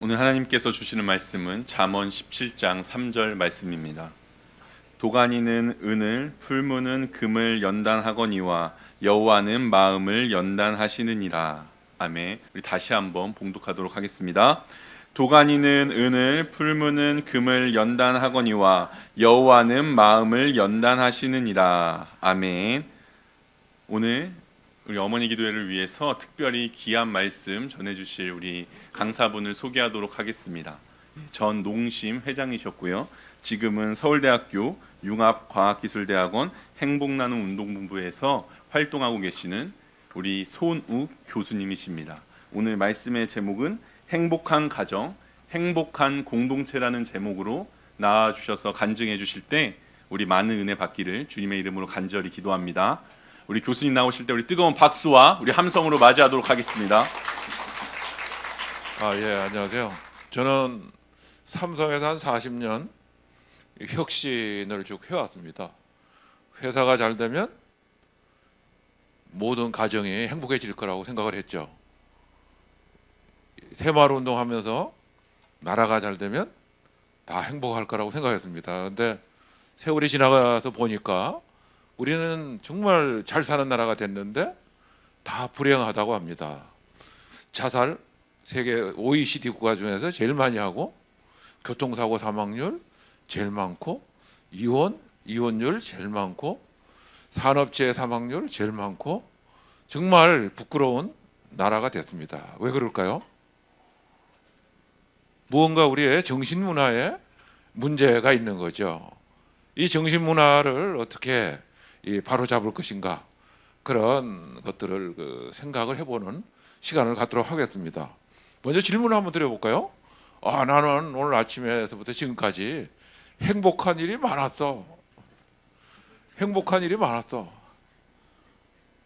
오늘 하나님께서 주시는 말씀은 잠언 17장 3절 말씀입니다. 도가니는 은을, 풀무는 금을 연단하거니와 여호와는 마음을 연단하시느니라. 아멘. 우리 다시 한번 봉독하도록 하겠습니다. 도가니는 은을, 풀무는 금을 연단하거니와 여호와는 마음을 연단하시느니라. 아멘. 오늘 우리 어머니 기도회를 위해서 특별히 귀한 말씀 전해주실 우리 강사분을 소개하도록 하겠습니다. 전 농심 회장이셨고요. 지금은 서울대학교 융합과학기술대학원 행복나눔 운동본부에서 활동하고 계시는 우리 손욱 교수님이십니다. 오늘 말씀의 제목은 행복한 가정, 행복한 공동체라는 제목으로 나와주셔서 간증해 주실 때 우리 많은 은혜 받기를 주님의 이름으로 간절히 기도합니다. 우리 교수님 나오실 때 우리 뜨거운 박수와 우리 함성으로 맞이하도록 하겠습니다. 안녕하세요. 저는 삼성에서 한 40년 혁신을 쭉 해왔습니다. 회사가 잘 되면 모든 가정이 행복해질 거라고 생각을 했죠. 새마을운동하면서 나라가 잘 되면 다 행복할 거라고 생각했습니다. 근데 세월이 지나가서 보니까 우리는 정말 잘 사는 나라가 됐는데 다 불행하다고 합니다. 자살 세계 OECD 국가 중에서 제일 많이 하고, 교통사고 사망률 제일 많고, 이혼율 제일 많고, 산업재해 사망률 제일 많고, 정말 부끄러운 나라가 됐습니다. 왜 그럴까요? 무언가 우리의 정신문화에 문제가 있는 거죠. 이 정신문화를 어떻게 바로 잡을 것인가, 그런 것들을 생각을 해보는 시간을 갖도록 하겠습니다. 먼저 질문을 한번 드려볼까요? 나는 오늘 아침에서부터 지금까지 행복한 일이 많았어. 행복한 일이 많았어.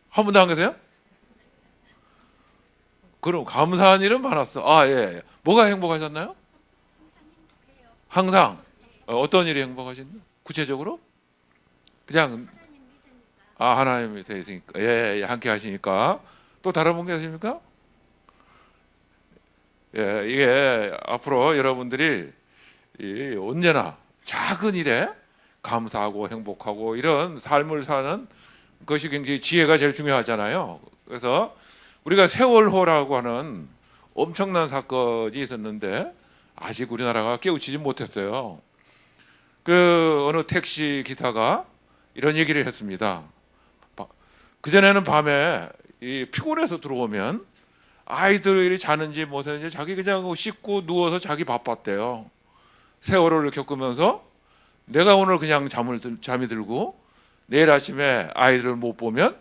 한 번도 안 계세요? 그럼 감사한 일은 많았어. 예. 뭐가 행복하셨나요? 항상. 어떤 일이 행복하신가요? 구체적으로? 그냥 하나님 밑에 있으니까, 함께 하시니까. 또 다른 분 계십니까? 이게 앞으로 여러분들이 언제나 작은 일에 감사하고 행복하고 이런 삶을 사는 것이 굉장히 지혜가 제일 중요하잖아요. 그래서 우리가 세월호라고 하는 엄청난 사건이 있었는데 아직 우리나라가 깨우치지 못했어요. 어느 택시 기사가 이런 얘기를 했습니다. 그전에는 밤에 피곤해서 들어오면 아이들이 자는지 못하는지 자기 그냥 씻고 누워서 자기 바빴대요. 세월호를 겪으면서 내가 오늘 그냥 잠이 들고 내일 아침에 아이들을 못 보면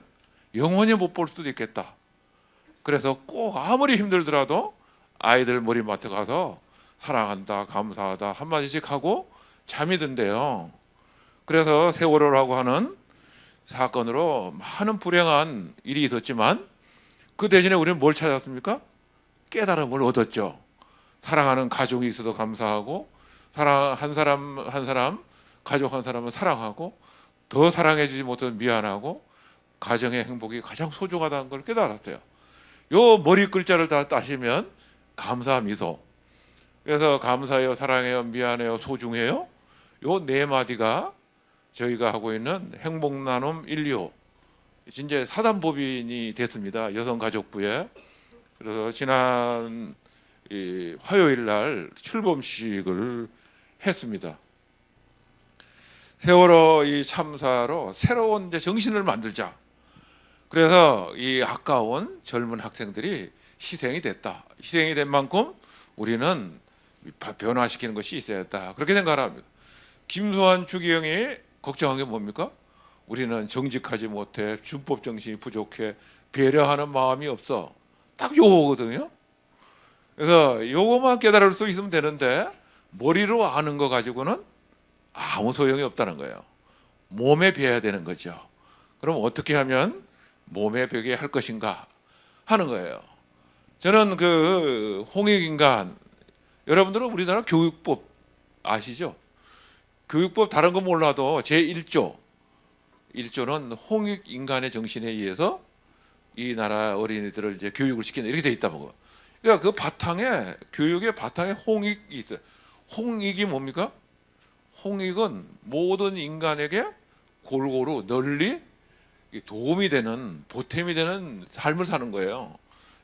영원히 못 볼 수도 있겠다. 그래서 꼭 아무리 힘들더라도 아이들 머리맡에 가서 사랑한다, 감사하다 한마디씩 하고 잠이 든대요. 그래서 세월호라고 하는 사건으로 많은 불행한 일이 있었지만 그 대신에 우리는 뭘 찾았습니까? 깨달음을 얻었죠. 사랑하는 가족이 있어도 감사하고, 사랑 한 사람 가족 한 사람은 사랑하고, 더 사랑해주지 못해서 미안하고, 가정의 행복이 가장 소중하다는 걸 깨달았어요. 요 머리 글자를 다 따시면 감사 미소. 그래서 감사해요, 사랑해요, 미안해요, 소중해요. 요 네 마디가 저희가 하고 있는 행복나눔 125 이제 사단법인이 됐습니다. 여성가족부에. 그래서 지난 화요일 날 출범식을 했습니다. 세월호 이 참사로 새로운 정신을 만들자. 그래서 이 아까운 젊은 학생들이 희생이 됐다. 희생이 된 만큼 우리는 변화시키는 것이 있어야 했다. 그렇게 생각을 합니다. 김수환 추기경이 걱정한 게 뭡니까? 우리는 정직하지 못해, 준법 정신이 부족해, 배려하는 마음이 없어. 딱 요거거든요. 그래서 요거만 깨달을 수 있으면 되는데 머리로 아는 거 가지고는 아무 소용이 없다는 거예요. 몸에 배야 되는 거죠. 그럼 어떻게 하면 몸에 배게 할 것인가 하는 거예요. 저는 홍익인간, 여러분들은 우리나라 교육법 아시죠? 교육법 다른 거 몰라도 제1조는 홍익인간의 정신에 의해서 이 나라 어린이들을 교육을 시킨다, 이렇게 돼 있다고. 그러니까 그 바탕에 교육의 바탕에 홍익이 있어요. 홍익이 뭡니까? 홍익은 모든 인간에게 골고루 널리 도움이 되는 보탬이 되는 삶을 사는 거예요.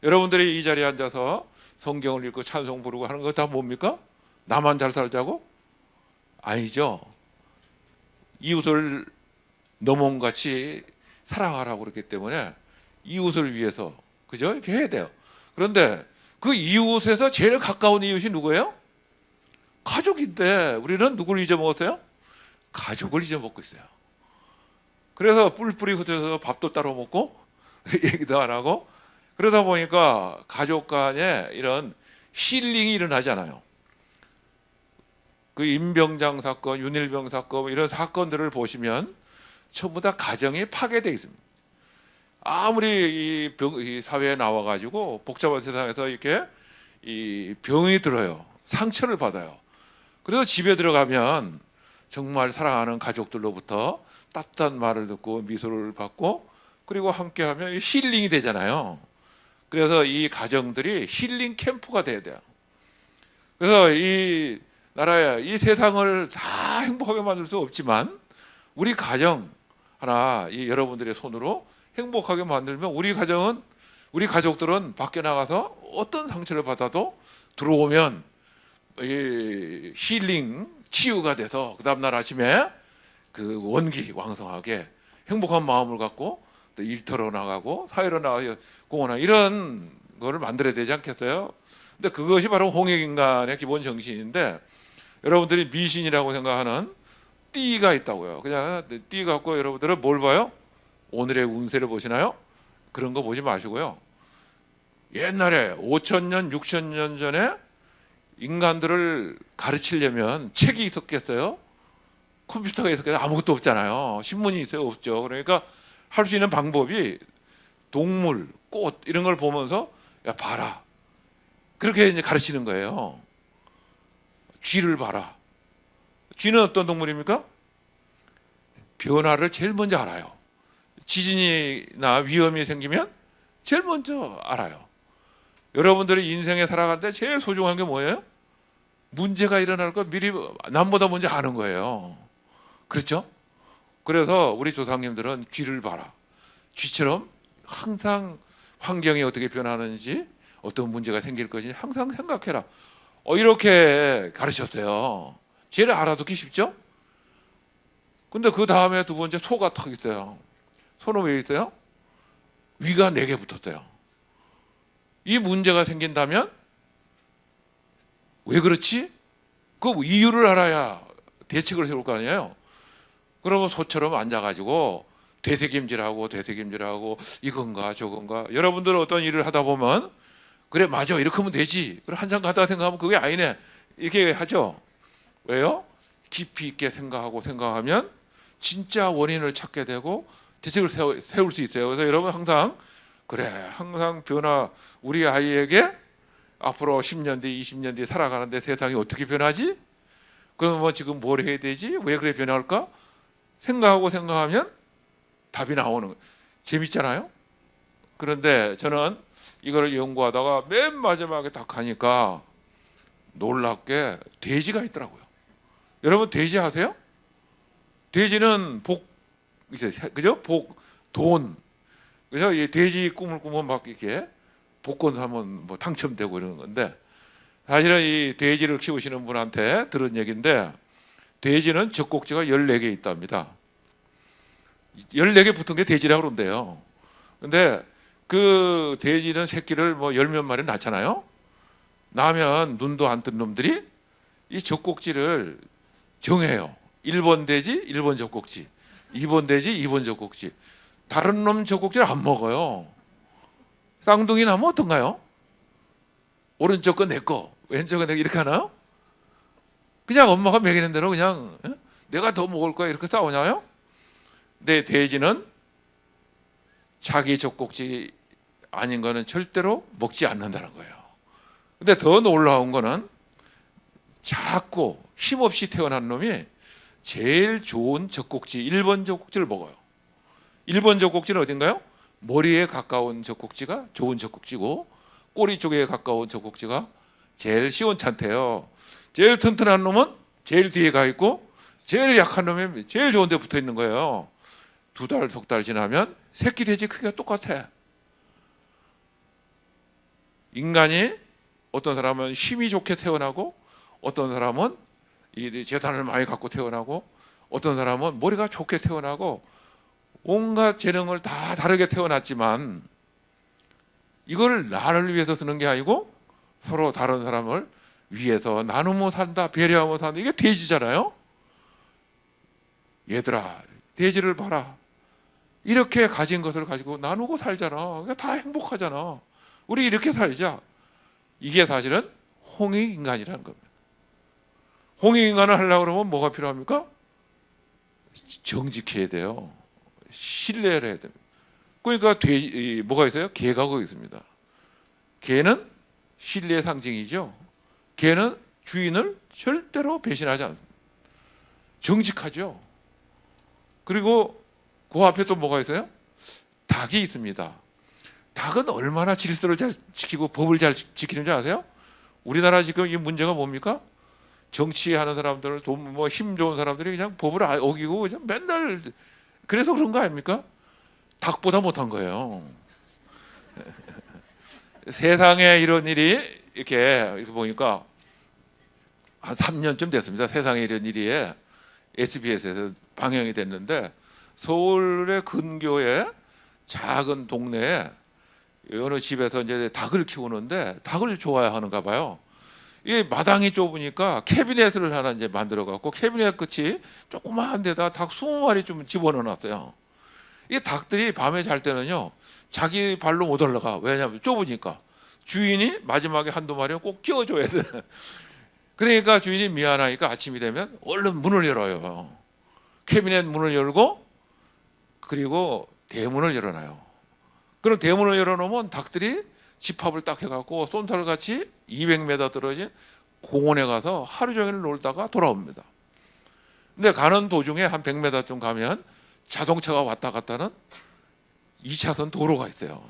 여러분들이 이 자리에 앉아서 성경을 읽고 찬송 부르고 하는 거 다 뭡니까? 나만 잘 살자고? 아니죠. 이웃을 너 몸같이 사랑하라고 그랬기 때문에 이웃을 위해서 그죠? 이렇게 해야 돼요. 그런데 그 이웃에서 제일 가까운 이웃이 누구예요? 가족인데 우리는 누구를 잊어먹었어요? 가족을 잊어먹고 있어요. 그래서 뿔뿔이 흩어져서 밥도 따로 먹고 얘기도 안 하고 그러다 보니까 가족 간에 이런 힐링이 일어나지 않아요. 그 임병장 사건, 윤일병 사건 이런 사건들을 보시면 전부 다 가정이 파괴되어 있습니다. 아무리 이 사회에 나와가지고 복잡한 세상에서 이렇게 이 병이 들어요. 상처를 받아요. 그래서 집에 들어가면 정말 사랑하는 가족들로부터 따뜻한 말을 듣고 미소를 받고 그리고 함께하면 힐링이 되잖아요. 그래서 이 가정들이 힐링 캠프가 돼야 돼요. 그래서 이 나라에 이 세상을 다 행복하게 만들 수 없지만 우리 가정 하나 이 여러분들의 손으로 행복하게 만들면 우리 가족들은 밖에 나가서 어떤 상처를 받아도 들어오면 이 힐링 치유가 돼서 그 다음 날 아침에 그 원기 왕성하게 행복한 마음을 갖고 또 일터로 나가고 사회로 나가고 공헌하고 이런 거를 만들어야 되지 않겠어요? 근데 그것이 바로 홍익인간의 기본 정신인데 여러분들이 미신이라고 생각하는 띠가 있다고요. 그냥 띠 갖고 여러분들은 뭘 봐요? 오늘의 운세를 보시나요? 그런 거 보지 마시고요. 옛날에 5,000년, 6,000년 전에 인간들을 가르치려면 책이 있었겠어요? 컴퓨터가 있었겠어요? 아무것도 없잖아요. 신문이 있어요? 없죠. 그러니까 할 수 있는 방법이 동물, 꽃 이런 걸 보면서 야 봐라. 그렇게 이제 가르치는 거예요. 쥐를 봐라. 쥐는 어떤 동물입니까? 변화를 제일 먼저 알아요. 지진이나 위험이 생기면 제일 먼저 알아요. 여러분들이 인생에 살아갈 때 제일 소중한 게 뭐예요? 문제가 일어날 거 미리 남보다 먼저 아는 거예요. 그렇죠? 그래서 우리 조상님들은 쥐를 봐라. 쥐처럼 항상 환경이 어떻게 변하는지 어떤 문제가 생길 것인지 항상 생각해라. 이렇게 가르쳤어요. 제일 알아두기 쉽죠? 근데 그 다음에 두 번째 소가 턱 있어요. 소는 왜 있어요? 위가 4개 붙었어요. 이 문제가 생긴다면 왜 그렇지? 그 이유를 알아야 대책을 세울 거 아니에요. 그러면 소처럼 앉아가지고 되새김질하고 이건가 저건가. 여러분들은 어떤 일을 하다 보면 그래 맞아 이렇게 하면 되지. 그럼 한참 가다가 생각하면 그게 아니네 이렇게 하죠. 왜요? 깊이 있게 생각하면 진짜 원인을 찾게 되고 대책을 세울 수 있어요. 그래서 여러분 항상 변화 우리 아이에게 앞으로 10년 뒤 20년 뒤 살아가는데 세상이 어떻게 변하지? 그러면 지금 뭘 해야 되지? 왜 그래 변할까? 생각하면 답이 나오는 거예요. 재밌잖아요. 그런데 저는 이거를 연구하다가 맨 마지막에 딱 가니까 놀랍게 돼지가 있더라고요. 여러분 돼지 아세요? 돼지는 그죠? 돈. 그래서 이 돼지 꿈을 꾸면 막 이렇게 복권 사면 뭐 당첨되고 이러는 건데 사실은 이 돼지를 키우시는 분한테 들은 얘기인데 돼지는 젖꼭지가 14개 있답니다. 14개 붙은 게 돼지라고 그런대요. 근데 그 돼지는 새끼를 뭐 10몇 마리 낳잖아요. 낳으면 눈도 안 뜬 놈들이 이 젖꼭지를 정해요. 1번 돼지, 1번 젖꼭지. 2번 돼지, 2번 젖꼭지. 다른 놈 젖꼭지를 안 먹어요. 쌍둥이 나면 어떤가요? 오른쪽 건 내 거, 왼쪽 건 내 거 이렇게 하나요? 그냥 엄마가 먹이는 대로 그냥 내가 더 먹을 거야 이렇게 싸우나요? 근데 돼지는 자기 젖꼭지 아닌 거는 절대로 먹지 않는다는 거예요. 근데 더 놀라운 거는 작고 힘없이 태어난 놈이 제일 좋은 젖꼭지 1번 젖꼭지를 먹어요. 1번 젖꼭지는 어딘가요? 머리에 가까운 젖꼭지가 좋은 젖꼭지고 꼬리 쪽에 가까운 젖꼭지가 제일 시원찮대요. 제일 튼튼한 놈은 제일 뒤에 가 있고 제일 약한 놈이 제일 좋은 데 붙어 있는 거예요. 2달, 3달 지나면 새끼 돼지 크기가 똑같아. 인간이 어떤 사람은 힘이 좋게 태어나고 어떤 사람은 이 재산을 많이 갖고 태어나고 어떤 사람은 머리가 좋게 태어나고 온갖 재능을 다 다르게 태어났지만 이걸 나를 위해서 쓰는 게 아니고 서로 다른 사람을 위해서 나누며 산다, 배려하며 산다. 이게 돼지잖아요. 얘들아, 돼지를 봐라. 이렇게 가진 것을 가지고 나누고 살잖아. 그러니까 다 행복하잖아. 우리 이렇게 살자. 이게 사실은 홍익인간이라는 겁니다. 홍익인간을 하려고 그러면 뭐가 필요합니까? 정직해야 돼요. 신뢰를 해야 됩니다. 그러니까 뭐가 있어요? 개가 거기 있습니다. 개는 신뢰의 상징이죠. 개는 주인을 절대로 배신하지 않습니다. 정직하죠. 그리고 그 앞에 또 뭐가 있어요? 닭이 있습니다. 닭은 얼마나 질서를 잘 지키고 법을 잘 지키는지 아세요? 우리나라 지금 이 문제가 뭡니까? 정치하는 사람들, 힘 좋은 사람들이 그냥 법을 어기고 그냥 맨날 그래서 그런 거 아닙니까? 닭보다 못한 거예요. 세상에 이런 일이 이렇게 보니까 한 3년쯤 됐습니다. 세상에 이런 일이 SBS에서 방영이 됐는데 서울의 근교에 작은 동네에 어느 집에서 이제 닭을 키우는데 닭을 좋아하는가 봐요. 이 마당이 좁으니까 캐비넷을 하나 이제 만들어 갖고 캐비넷 끝이 조그마한 데다 닭 20마리 좀 집어넣어 놨어요. 이 닭들이 밤에 잘 때는요 자기 발로 못 올라가. 왜냐하면 좁으니까 주인이 마지막에 한두 마리는 꼭 끼워줘야 돼. 그러니까 주인이 미안하니까 아침이 되면 얼른 문을 열어요. 캐비넷 문을 열고 그리고 대문을 열어놔요. 그럼 대문을 열어놓으면 닭들이 집합을 딱 해갖고 쏜살같이 200m 떨어진 공원에 가서 하루 종일 놀다가 돌아옵니다. 근데 가는 도중에 한 100m쯤 가면 자동차가 왔다 갔다 하는 2차선 도로가 있어요.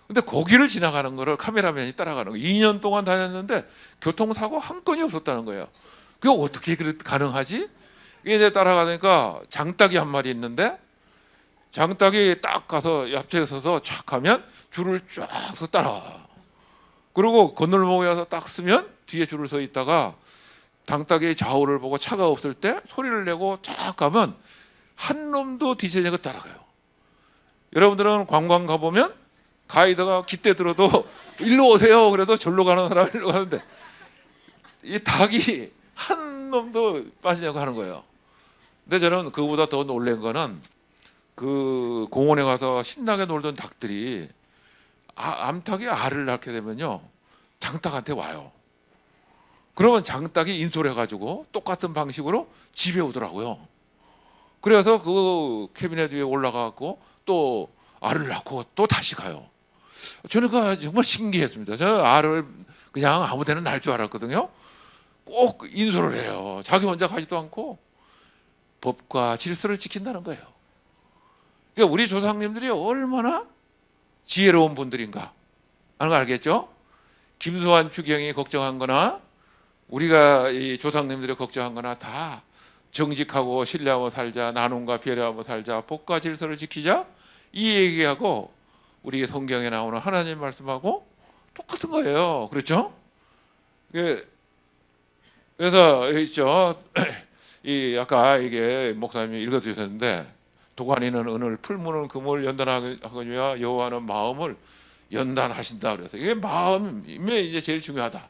근데 거기를 지나가는 거를 카메라맨이 따라가는 거예요. 2년 동안 다녔는데 교통사고 한 건이 없었다는 거예요. 그게 어떻게 가능하지? 이게 이제 따라가니까 장닭이 한 마리 있는데 장닭이 딱 가서 옆에 서서 촥 하면 줄을 쫙 서 따라와. 그리고 건널목에 와서 딱 쓰면 뒤에 줄을 서 있다가 장닭이 좌우를 보고 차가 없을 때 소리를 내고 쫙 가면 한 놈도 뒤지지 따라가요. 여러분들은 관광 가보면 가이드가 깃대 들어도 일로 오세요. 그래도 절로 가는 사람은 일로 가는데 이 닭이 한 놈도 빠지냐고 하는 거예요. 근데 저는 그보다 더 놀란 거는 그 공원에 가서 신나게 놀던 닭들이 암탉이 알을 낳게 되면요 장닭한테 와요. 그러면 장닭이 인솔해가지고 똑같은 방식으로 집에 오더라고요. 그래서 그 캐비넷 위에 올라가고 또 알을 낳고 또 다시 가요. 저는 그 정말 신기했습니다. 저는 알을 그냥 아무 데나 날 줄 알았거든요. 꼭 인솔을 해요. 자기 혼자 가지도 않고 법과 질서를 지킨다는 거예요. 그러니까 우리 조상님들이 얼마나 지혜로운 분들인가 하는 거 알겠죠? 김수환 추경이 걱정한 거나 우리가 이 조상님들이 걱정한 거나 다 정직하고 신뢰하고 살자, 나눔과 배려하고 살자, 법과 질서를 지키자 이 얘기하고 우리 성경에 나오는 하나님 말씀하고 똑같은 거예요. 그렇죠? 그래서 있죠. 이 아까 이게 목사님이 읽어주셨는데 도가니는 은을 풀무는 금을 연단하거니와 여호와는 마음을 연단하신다 그래서 이게 마음이 이제 제일 중요하다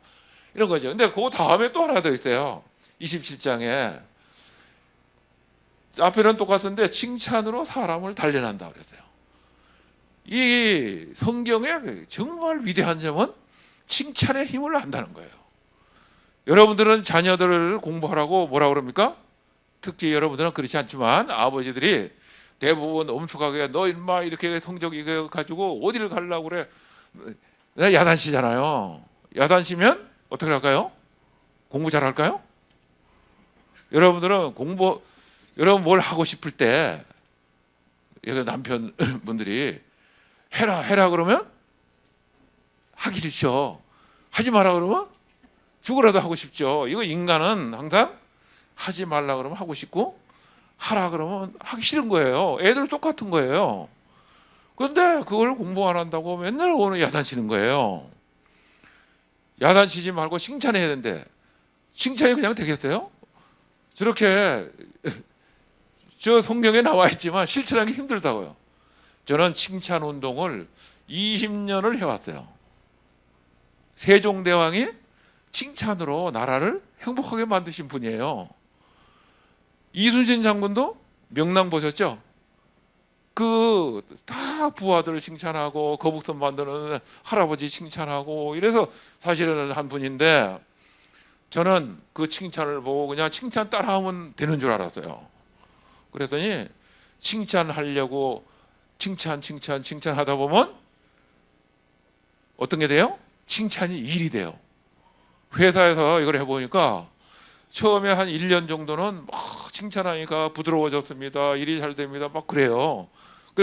이런 거죠. 근데 그 다음에 또 하나 더 있어요. 27장에 앞에는 똑같은데 칭찬으로 사람을 단련한다 그랬어요. 이 성경의 정말 위대한 점은 칭찬의 힘을 안다는 거예요. 여러분들은 자녀들을 공부하라고 뭐라 그럽니까? 특히 여러분들은 그렇지 않지만 아버지들이 대부분 엄숙하게 너 인마 이렇게 성적 이거 가지고 어디를 가려고 그래? 야단치잖아요. 야단치면 어떻게 할까요? 공부 잘할까요? 여러분들은 여러분 뭘 하고 싶을 때 여기 남편분들이 해라 그러면 하기 싫죠. 하지 마라 그러면 죽으라도 하고 싶죠. 이거 인간은 항상 하지 말라 그러면 하고 싶고 하라 그러면 하기 싫은 거예요. 애들 똑같은 거예요. 그런데 그걸 공부 안 한다고 맨날 오늘 야단치는 거예요. 야단치지 말고 칭찬해야 되는데 칭찬이 그냥 되겠어요? 저렇게 저 성경에 나와 있지만 실천하기 힘들다고요. 저는 칭찬 운동을 20년을 해왔어요. 세종대왕이 칭찬으로 나라를 행복하게 만드신 분이에요. 이순신 장군도 명랑 보셨죠? 그 다 부하들 칭찬하고 거북선 만드는 할아버지 칭찬하고 이래서 사실은 한 분인데 저는 그 칭찬을 보고 그냥 칭찬 따라하면 되는 줄 알았어요. 그랬더니 칭찬하려고 칭찬하다 보면 어떤 게 돼요? 칭찬이 일이 돼요. 회사에서 이걸 해보니까 처음에 한 1년 정도는 막 칭찬하니까 부드러워졌습니다. 일이 잘 됩니다. 막 그래요.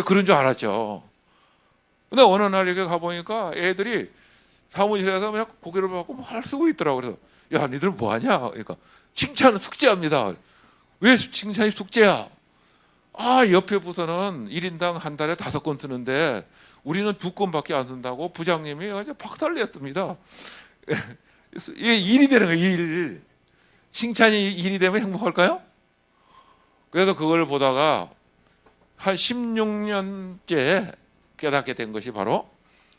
그런 줄 알았죠. 근데 어느 날 이렇게 가보니까 애들이 사무실에서 그냥 고개를 받고 말 쓰고 있더라고요. 그래서 야, 니들 뭐 하냐? 그러니까 칭찬은 숙제합니다. 왜 칭찬이 숙제야? 아, 옆에 부서는 1인당 한 달에 5건 쓰는데 우리는 2건밖에 안 쓴다고 부장님이 아주 박살냈습니다. 이게 일이 되는 거예요. 일. 칭찬이 일이 되면 행복할까요? 그래서 그걸 보다가 한 16년째 깨닫게 된 것이 바로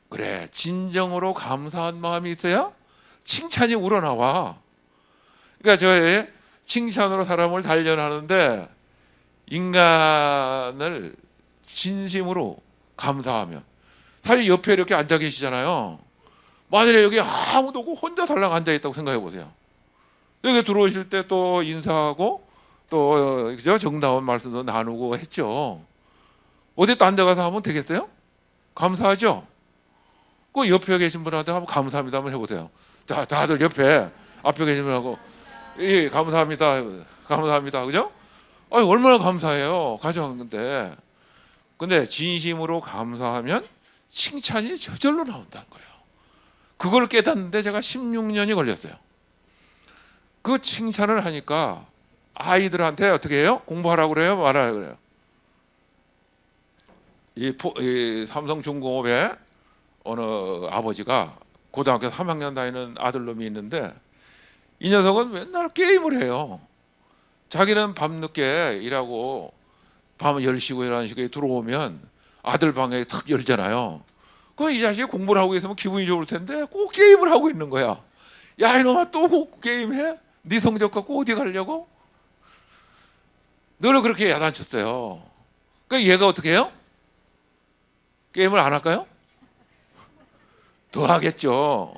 그래, 진정으로 감사한 마음이 있어야 칭찬이 우러나와. 그러니까 저의 칭찬으로 사람을 단련하는데 인간을 진심으로 감사하면 사실 옆에 이렇게 앉아 계시잖아요. 만일에 여기 아무도 없고 혼자 달랑 앉아 있다고 생각해 보세요. 여기 들어오실 때 또 인사하고 또 그죠? 정다운 말씀도 나누고 했죠. 어디 또 앉아가서 하면 되겠어요? 감사하죠? 그 옆에 계신 분한테 한번 감사합니다 한번 해보세요. 자, 다들 옆에 앞에 계신 분하고 예, 감사합니다. 감사합니다. 그죠? 아니, 얼마나 감사해요. 가져왔는데. 근데 진심으로 감사하면 칭찬이 저절로 나온다는 거예요. 그걸 깨닫는데 제가 16년이 걸렸어요. 그 칭찬을 하니까 아이들한테 어떻게 해요? 공부하라고 그래요? 말하라고 그래요? 이 삼성중공업의 어느 아버지가 고등학교 3학년 다니는 아들놈이 있는데 이 녀석은 맨날 게임을 해요. 자기는 밤늦게 일하고 밤 10시고 이런 식에 들어오면 아들 방에 탁 열잖아요. 그 이 자식이 공부를 하고 있으면 기분이 좋을 텐데 꼭 게임을 하고 있는 거야. 야, 이놈아 또 게임해? 네 성적 갖고 어디 가려고? 늘 그렇게 야단쳤어요. 그러니까 얘가 어떻게 해요? 게임을 안 할까요? 더 하겠죠.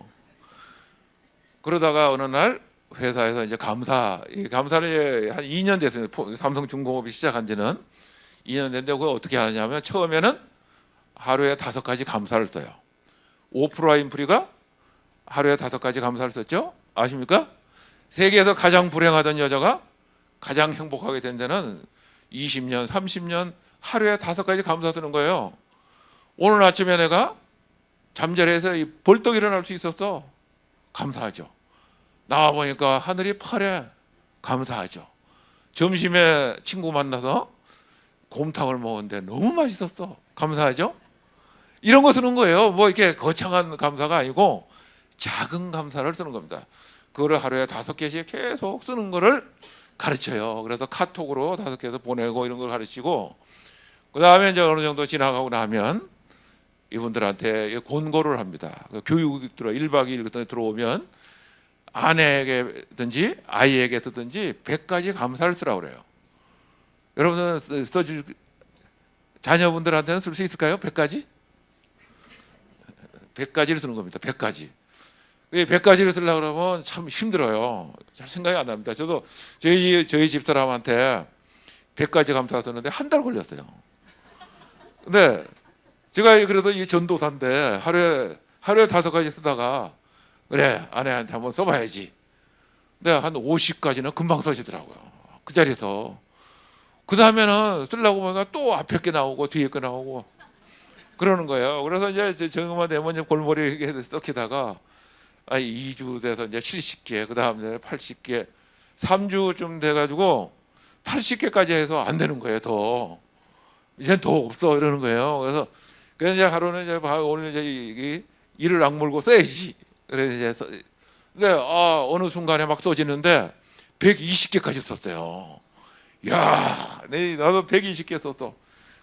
그러다가 어느 날 회사에서 이제 감사를 한 2년 됐어요. 삼성중공업이 시작한 지는 2년 됐는데 그걸 어떻게 하느냐면 처음에는 하루에 5가지 감사를 써요. 오프라 인프리가 하루에 5가지 감사를 썼죠. 아십니까? 세계에서 가장 불행하던 여자가 가장 행복하게 된 데는 20년, 30년 하루에 5가지 감사 쓰는 거예요. 오늘 아침에 내가 잠자리에서 벌떡 일어날 수 있었어. 감사하죠. 나와 보니까 하늘이 파래. 감사하죠. 점심에 친구 만나서 곰탕을 먹었는데 너무 맛있었어. 감사하죠. 이런 거 쓰는 거예요. 뭐 이렇게 거창한 감사가 아니고 작은 감사를 쓰는 겁니다. 그거를 하루에 5개씩 계속 쓰는 거를 가르쳐요. 그래서 카톡으로 5개에서 보내고 이런 걸 가르치고 그 다음에 이제 어느 정도 지나가고 나면 이분들한테 권고를 합니다. 교육 들어 1박 2일 그때 들어오면 아내에게든지 아이에게 쓰든지 100가지 감사를 쓰라고 그래요. 여러분은 써줄 자녀분들한테는 쓸 수 있을까요? 100가지? 100가지를 쓰는 겁니다. 100가지. 100가지를 쓰려고 그러면 참 힘들어요. 잘 생각이 안 납니다. 저도 저희 집 사람한테 100가지 감사 썼는데 한 달 걸렸어요. 근데 제가 그래도 이 전도사인데 하루에 5가지 쓰다가 그래 아내한테 한번 써봐야지. 근데 한 50가지는 금방 써지더라고요. 그 자리에서. 그 다음에는 쓰려고 보니까 또 앞에 게 나오고 뒤에 게 나오고 그러는 거예요. 그래서 이제 정말 되면 이제 골머리 이렇게 썩히다가 2주 돼서 이제 70개, 그 다음에 80개, 3주쯤 돼가지고 80개까지 해서 안 되는 거예요. 더 이제 더 없어 이러는 거예요. 그래서 이제 하루는 이제 오늘 이제 이 이를 악물고 써야지. 그래서 이제 근데 어느 순간에 막 써지는데 120개까지 썼어요. 야, 나도 120개 썼어.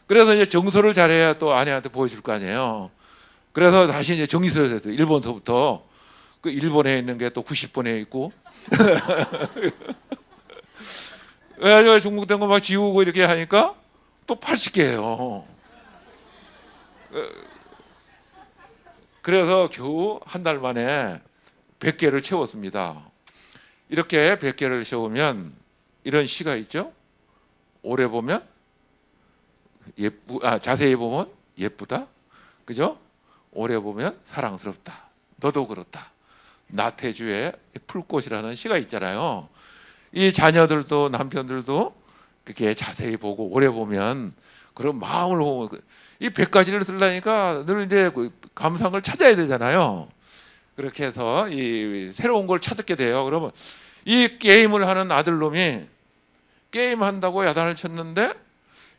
그래서 이제 정서를 잘해야 또 아내한테 보여줄 거 아니에요. 그래서 다시 이제 정리서를 했어요. 1번서부터 그 1번에 있는 게 또 90번에 있고. 그래가지고 중복된 거 막 지우고 이렇게 하니까 또 80개예요. 그래서 겨우 한 달 만에 100개를 채웠습니다. 이렇게 100개를 채우면 이런 시가 있죠. 오래 보면 자세히 보면 예쁘다. 그죠? 오래 보면 사랑스럽다. 너도 그렇다. 나태주의 풀꽃이라는 시가 있잖아요. 이 자녀들도 남편들도 그렇게 자세히 보고 오래 보면 그런 마음을 보고 이 100가지를 쓰려니까 늘 이제 감상을 찾아야 되잖아요. 그렇게 해서 이 새로운 걸 찾게 돼요. 그러면 이 게임을 하는 아들놈이 게임 한다고 야단을 쳤는데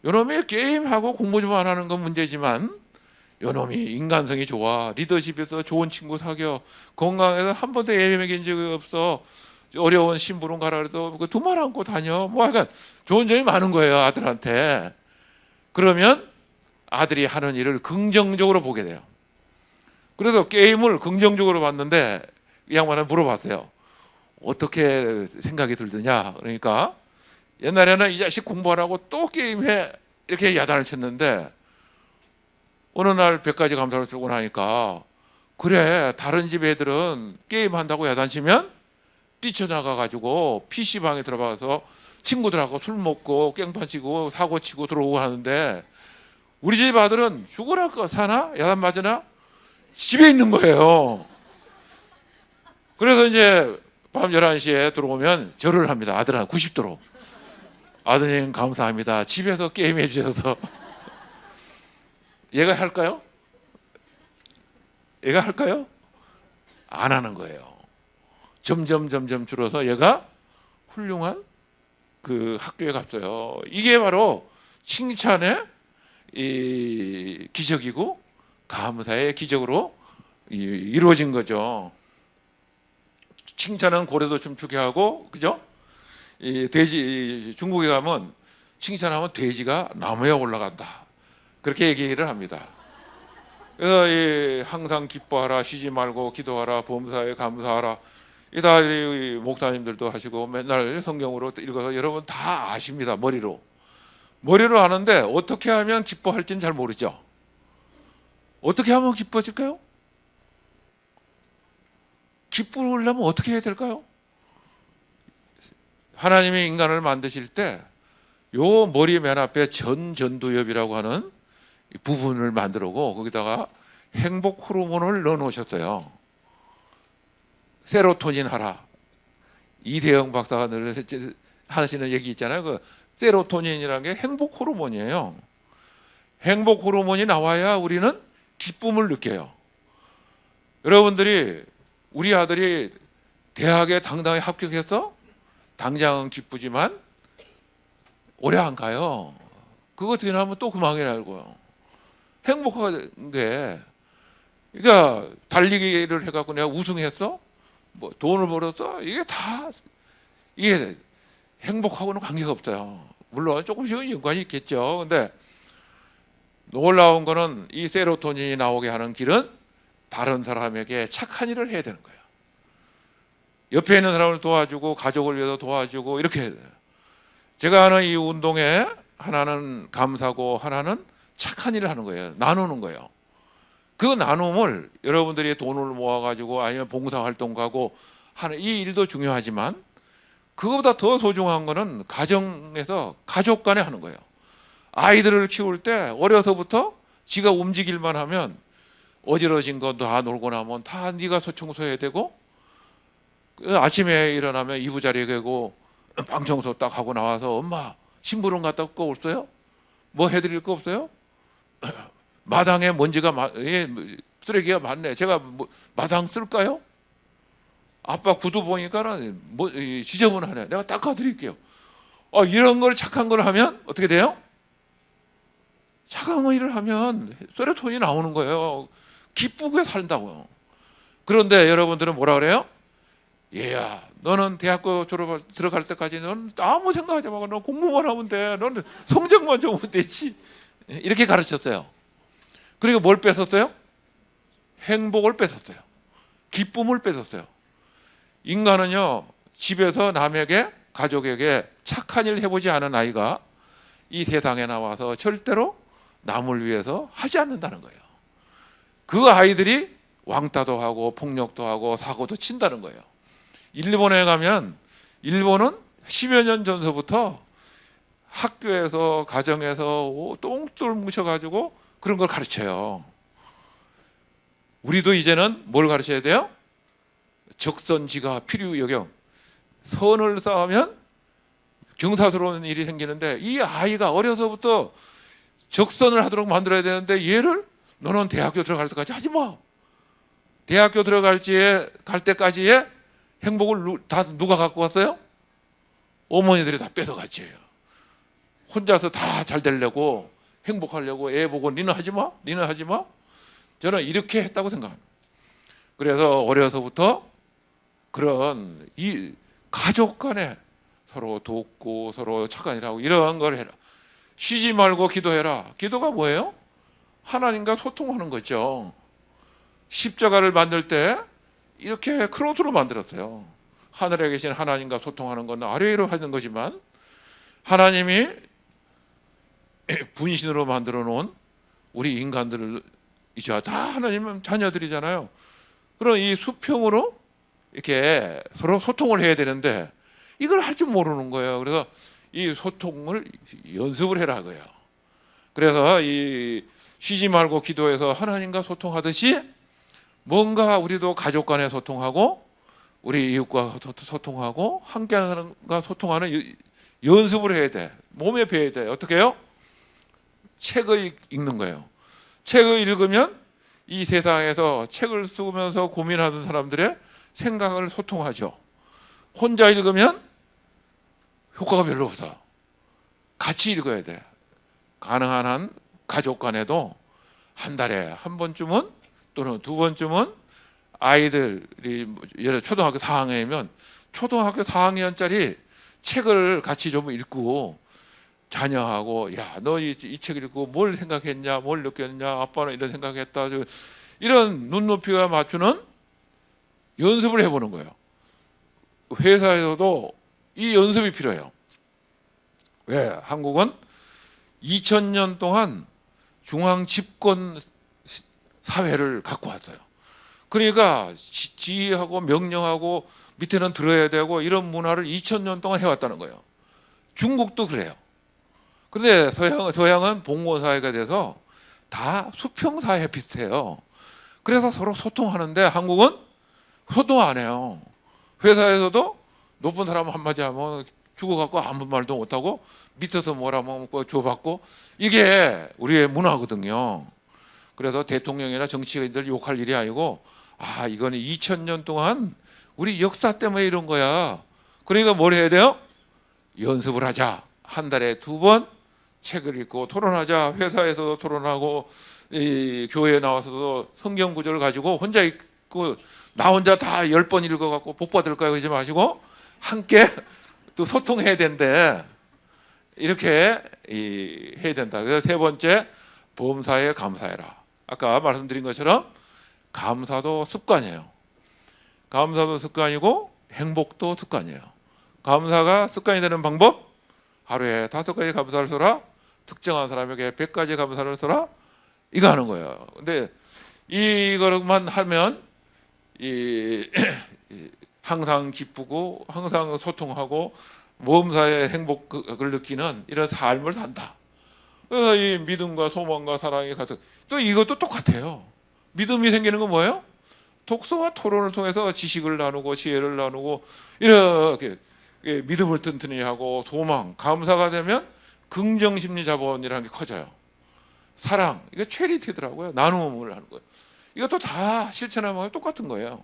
요놈이 게임하고 공부 좀 안 하는 건 문제지만 요놈이 인간성이 좋아. 리더십에서 좋은 친구 사겨. 건강해서 한 번도 예배 먹인 적이 없어. 어려운 심부름 가라 그래도 그 두 말 안고 다녀. 뭐 약간 좋은 점이 많은 거예요, 아들한테. 그러면 아들이 하는 일을 긍정적으로 보게 돼요. 그래서 게임을 긍정적으로 봤는데 이 양반은 물어봤어요. 어떻게 생각이 들더냐? 그러니까 옛날에는 이 자식 공부하라고 또 게임해 이렇게 야단을 쳤는데 어느 날 100가지 감사를 쓰고 나니까 그래, 다른 집 애들은 게임한다고 야단치면 뛰쳐나가가지고 PC방에 들어가서 친구들하고 술 먹고 깽판 치고 사고 치고 들어오고 하는데 우리 집 아들은 죽으나 사나 야단 맞으나 집에 있는 거예요. 그래서 이제 밤 11시에 들어오면 절을 합니다. 아들한테 90도로. 아드님 감사합니다. 집에서 게임해 주셔서. 얘가 할까요? 얘가 할까요? 안 하는 거예요. 점점 줄어서 얘가 훌륭한 그 학교에 갔어요. 이게 바로 칭찬의 이 기적이고 감사의 기적으로 이루어진 거죠. 칭찬은 고래도 춤추게 하고, 그죠? 이 돼지 중국에 가면 칭찬하면 돼지가 나무에 올라간다. 그렇게 얘기를 합니다. 그래서 항상 기뻐하라, 쉬지 말고 기도하라, 범사에 감사하라. 이다 목사님들도 하시고 맨날 성경으로 읽어서 여러분 다 아십니다. 머리로 아는데 어떻게 하면 기뻐할지는 잘 모르죠. 어떻게 하면 기뻐질까요? 기쁘려면 어떻게 해야 될까요? 하나님이 인간을 만드실 때 요 머리 맨 앞에 전두엽이라고 하는 부분을 만들고 거기다가 행복 호르몬을 넣어 놓으셨어요. 세로토닌 하라. 이대영 박사가 늘 하시는 얘기 있잖아요. 그 세로토닌이라는 게 행복 호르몬이에요. 행복 호르몬이 나와야 우리는 기쁨을 느껴요. 여러분들이 우리 아들이 대학에 당당히 합격해서 당장은 기쁘지만 오래 안 가요. 그거 지나면 또 그만이라 알고요. 행복한 게, 그러니까 달리기를 해갖고 내가 우승했어, 뭐 돈을 벌었어, 이게 행복하고는 관계가 없어요. 물론 조금씩은 연관이 있겠죠. 근데 놀라운 거는 이 세로토닌이 나오게 하는 길은 다른 사람에게 착한 일을 해야 되는 거예요. 옆에 있는 사람을 도와주고 가족을 위해서 도와주고 이렇게 해야 돼요. 제가 하는 이 운동에 하나는 감사고 하나는 착한 일을 하는 거예요. 나누는 거예요. 그 나눔을 여러분들이 돈을 모아가지고 아니면 봉사활동 가고 하는 이 일도 중요하지만 그거보다 더 소중한 거는 가정에서 가족 간에 하는 거예요. 아이들을 키울 때 어려서부터 지가 움직일만 하면 어지러진 거 다 놀고 나면 다 네가 청소해야 되고 아침에 일어나면 이부자리에 가고 방 청소 딱 하고 나와서 엄마 심부름 갔다 올거없어요? 뭐 해드릴 거 없어요? 마당에 먼지가 쓰레기가 많네. 제가 마당 쓸까요? 아빠 구두 보니까는 지저분하네. 내가 닦아드릴게요. 이런 걸 착한 걸 하면 어떻게 돼요? 착한 일을 하면 세로토닌이 나오는 거예요. 기쁘게 산다고요. 그런데 여러분들은 뭐라 그래요? 얘야, 너는 대학교 들어갈 때까지 넌 아무 생각하지 말고 너 공부만 하면 돼. 너는 성적만 좋으면 되지. 이렇게 가르쳤어요. 그리고 뭘 뺏었어요? 행복을 뺏었어요. 기쁨을 뺏었어요. 인간은요, 집에서 남에게, 가족에게 착한 일을 해보지 않은 아이가 이 세상에 나와서 절대로 남을 위해서 하지 않는다는 거예요. 그 아이들이 왕따도 하고 폭력도 하고 사고도 친다는 거예요. 일본에 가면 일본은 10여 년 전서부터 학교에서 가정에서 똥돌 뭉쳐가지고 그런 걸 가르쳐요. 우리도 이제는 뭘 가르쳐야 돼요? 적선지가 필요여경. 선을 쌓으면 경사스러운 일이 생기는데 이 아이가 어려서부터 적선을 하도록 만들어야 되는데 얘를 너는 대학교 들어갈 때까지 하지 마. 대학교 갈 때까지의 행복을 다 누가 갖고 갔어요? 어머니들이 다 뺏어갔지. 혼자서 다 잘 되려고 행복하려고 애 보고 니는 하지 마. 니는 하지 마. 저는 이렇게 했다고 생각합니다. 그래서 어려서부터 그런 이 가족 간에 서로 돕고 서로 착한 일하고 이런 걸 해라. 쉬지 말고 기도해라. 기도가 뭐예요? 하나님과 소통하는 거죠. 십자가를 만들 때 이렇게 크로스로 만들었어요. 하늘에 계신 하나님과 소통하는 건 아래로 하는 거지만 하나님이 분신으로 만들어 놓은 우리 인간들을 이제 다 하나님 자녀들이잖아요. 그럼 이 수평으로 이렇게 서로 소통을 해야 되는데 이걸 할 줄 모르는 거예요. 그래서 이 소통을 연습을 해라 그래요. 그래서 이 쉬지 말고 기도해서 하나님과 소통하듯이 뭔가 우리도 가족 간에 소통하고 우리 이웃과 소통하고 함께하는가 소통하는 연습을 해야 돼. 몸에 배워야 돼. 어떻게 해요? 책을 읽는 거예요. 책을 읽으면 이 세상에서 책을 쓰면서 고민하는 사람들의 생각을 소통하죠. 혼자 읽으면 효과가 별로 없어. 같이 읽어야 돼. 가능한 한 가족 간에도 한 달에 한 번쯤은 또는 두 번쯤은 아이들이 예를 들어 초등학교 4학년이면 초등학교 4학년짜리 책을 같이 좀 읽고 자녀하고 야, 너 이 책 읽고 뭘 생각했냐, 뭘 느꼈냐, 아빠는 이런 생각했다. 이런 눈높이가 맞추는 연습을 해보는 거예요. 회사에서도 이 연습이 필요해요. 왜? 한국은 2000년 동안 중앙 집권 사회를 갖고 왔어요. 그러니까 지휘하고 명령하고 밑에는 들어야 되고 이런 문화를 2000년 동안 해왔다는 거예요. 중국도 그래요. 그런데 서양은 봉건사회가 돼서 다 수평사회 비슷해요. 그래서 서로 소통하는데 한국은 소통 안 해요. 회사에서도 높은 사람 한마디 하면 죽어갖고 아무 말도 못하고 밑에서 뭐라 먹고 줘받고 이게 우리의 문화거든요. 그래서 대통령이나 정치인들 욕할 일이 아니고 이거는 2000년 동안 우리 역사 때문에 이런 거야. 그러니까 뭘 해야 돼요? 연습을 하자. 한 달에 2번 책을 읽고 토론하자. 회사에서도 토론하고 이 교회에 나와서도 성경 구절을 가지고 혼자 읽고 나 혼자 다 10번 읽어갖고 복 받을까요? 그러지 마시고 함께 또 소통해야 된대. 이렇게 해야 된다. 그래서 세 번째, 범사에 감사해라. 아까 말씀드린 것처럼 감사도 습관이에요. 감사도 습관이고 행복도 습관이에요. 감사가 습관이 되는 방법, 하루에 5가지 감사를 써라. 특정한 사람에게 100가지 감사를 써라. 이거 하는 거예요. 근데 이거만 하면 항상 기쁘고 항상 소통하고 모험사의 행복을 느끼는 이런 삶을 산다. 그래서 이 믿음과 소망과 사랑이 같은 또 이것도 똑같아요. 믿음이 생기는 건 뭐예요? 독서와 토론을 통해서 지식을 나누고 지혜를 나누고 이렇게 믿음을 튼튼히 하고 소망, 감사가 되면 긍정심리 자본이라는 게 커져요. 사랑, 이게 체리티더라고요. 나눔을 하는 거예요. 이것도 다 실천하면 똑같은 거예요.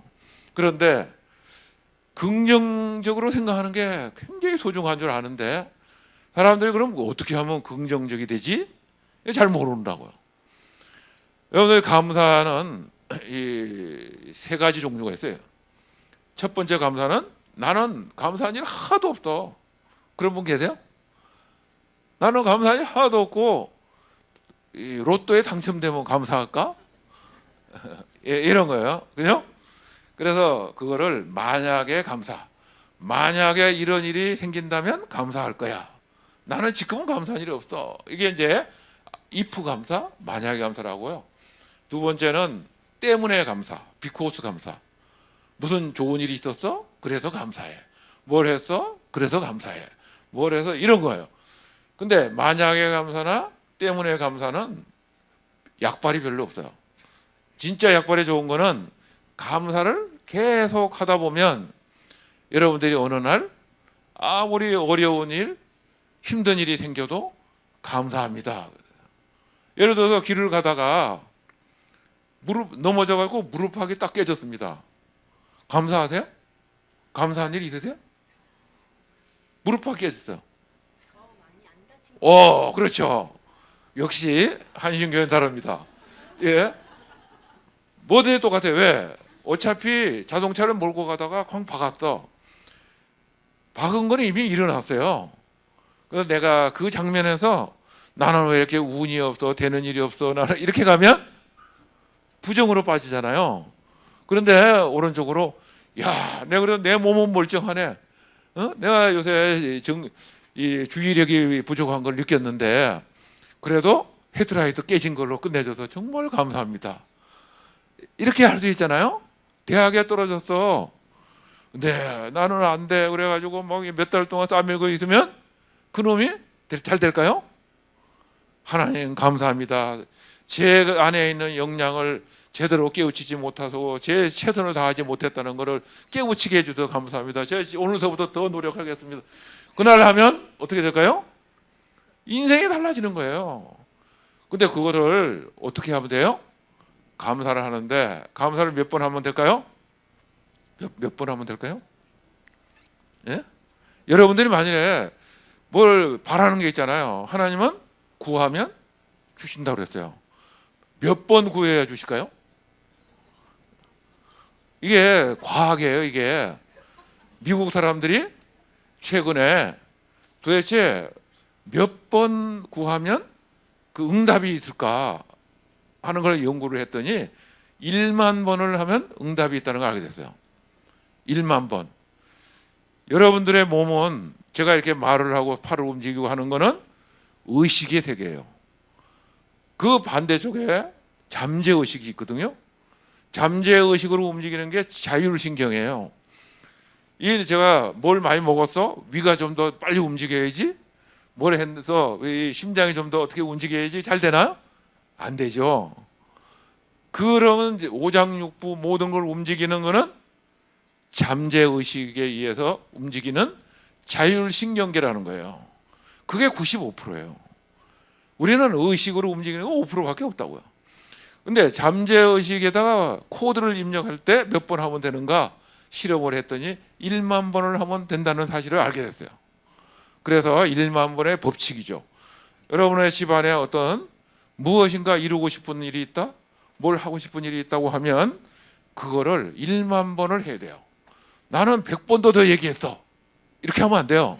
그런데 긍정적으로 생각하는 게 굉장히 소중한 줄 아는데 사람들이 그럼 어떻게 하면 긍정적이 되지? 잘 모른다고요. 여러분들 감사는 이 세 가지 종류가 있어요. 첫 번째 감사는 나는 감사한 일 하나도 없어. 그런 분 계세요? 나는 감사한 일 하나도 없고 이 로또에 당첨되면 감사할까? 이런 거예요. 그죠? 그래서 그거를 만약에 감사. 만약에 이런 일이 생긴다면 감사할 거야. 나는 지금은 감사한 일이 없어. 이게 이제 if 감사, 만약에 감사라고요. 두 번째는 때문에 감사, because 감사. 무슨 좋은 일이 있었어? 그래서 감사해. 뭘 했어? 그래서 감사해. 뭘 해서 이런 거예요. 근데 만약에 감사나 때문에 감사는 약발이 별로 없어요. 진짜 약발이 좋은 거는 감사를 계속 하다 보면 여러분들이 어느 날 아무리 어려운 일, 힘든 일이 생겨도 감사합니다. 예를 들어서 길을 가다가 무릎 넘어져가지고 무릎팍이 딱 깨졌습니다. 감사하세요? 감사한 일 있으세요? 무릎팍 깨졌어요. 그렇죠. 역시 한신교회는 다릅니다. 예, 뭐든지 똑같아요. 왜? 어차피 자동차를 몰고 가다가 쾅 박았어. 박은 거는 이미 일어났어요. 그래서 내가 그 장면에서 나는 왜 이렇게 운이 없어, 되는 일이 없어, 나는 이렇게 가면 부정으로 빠지잖아요. 그런데 오른쪽으로 야, 내가 그래도 내 몸은 멀쩡하네. 내가 요새 이 주의력이 부족한 걸 느꼈는데 그래도 헤드라이트 깨진 걸로 끝내줘서 정말 감사합니다. 이렇게 할 수 있잖아요. 대학에 떨어졌어. 네, 나는 안 돼. 그래가지고 막 몇 달 동안 싸매고 있으면 그놈이 잘 될까요? 하나님 감사합니다. 제 안에 있는 역량을 제대로 깨우치지 못해서 제 최선을 다하지 못했다는 것을 깨우치게 해주셔서 감사합니다. 제가 오늘서부터 더 노력하겠습니다. 그날 하면 어떻게 될까요? 인생이 달라지는 거예요. 근데 그거를 어떻게 하면 돼요? 감사를 하는데 감사를 몇 번 하면 될까요? 몇 번 하면 될까요? 예? 여러분들이 만일에 뭘 바라는 게 있잖아요. 하나님은 구하면 주신다고 그랬어요. 몇 번 구해야 주실까요? 이게 과학이에요. 이게 미국 사람들이 최근에 도대체 몇 번 구하면 그 응답이 있을까 하는 걸 연구를 했더니 1만 번을 하면 응답이 있다는 걸 알게 됐어요. 1만 번. 여러분들의 몸은 제가 이렇게 말을 하고 팔을 움직이고 하는 거는 의식의 세계예요. 그 반대쪽에 잠재의식이 있거든요. 잠재의식으로 움직이는 게 자율신경이에요. 이 제가 뭘 많이 먹었어? 위가 좀 더 빨리 움직여야지. 뭘 해서 이 심장이 좀 더 어떻게 움직여야지 잘 되나요? 안 되죠. 그러면 오장육부 모든 걸 움직이는 거는 잠재의식에 의해서 움직이는 자율신경계라는 거예요. 그게 95%예요. 우리는 의식으로 움직이는 거 5%밖에 없다고요. 근데 잠재의식에다가 코드를 입력할 때 몇 번 하면 되는가 실험을 했더니 1만 번을 하면 된다는 사실을 알게 됐어요. 그래서 1만 번의 법칙이죠. 여러분의 집안에 어떤 무엇인가 이루고 싶은 일이 있다? 뭘 하고 싶은 일이 있다고 하면 그거를 1만 번을 해야 돼요. 나는 100번도 더 얘기했어. 이렇게 하면 안 돼요.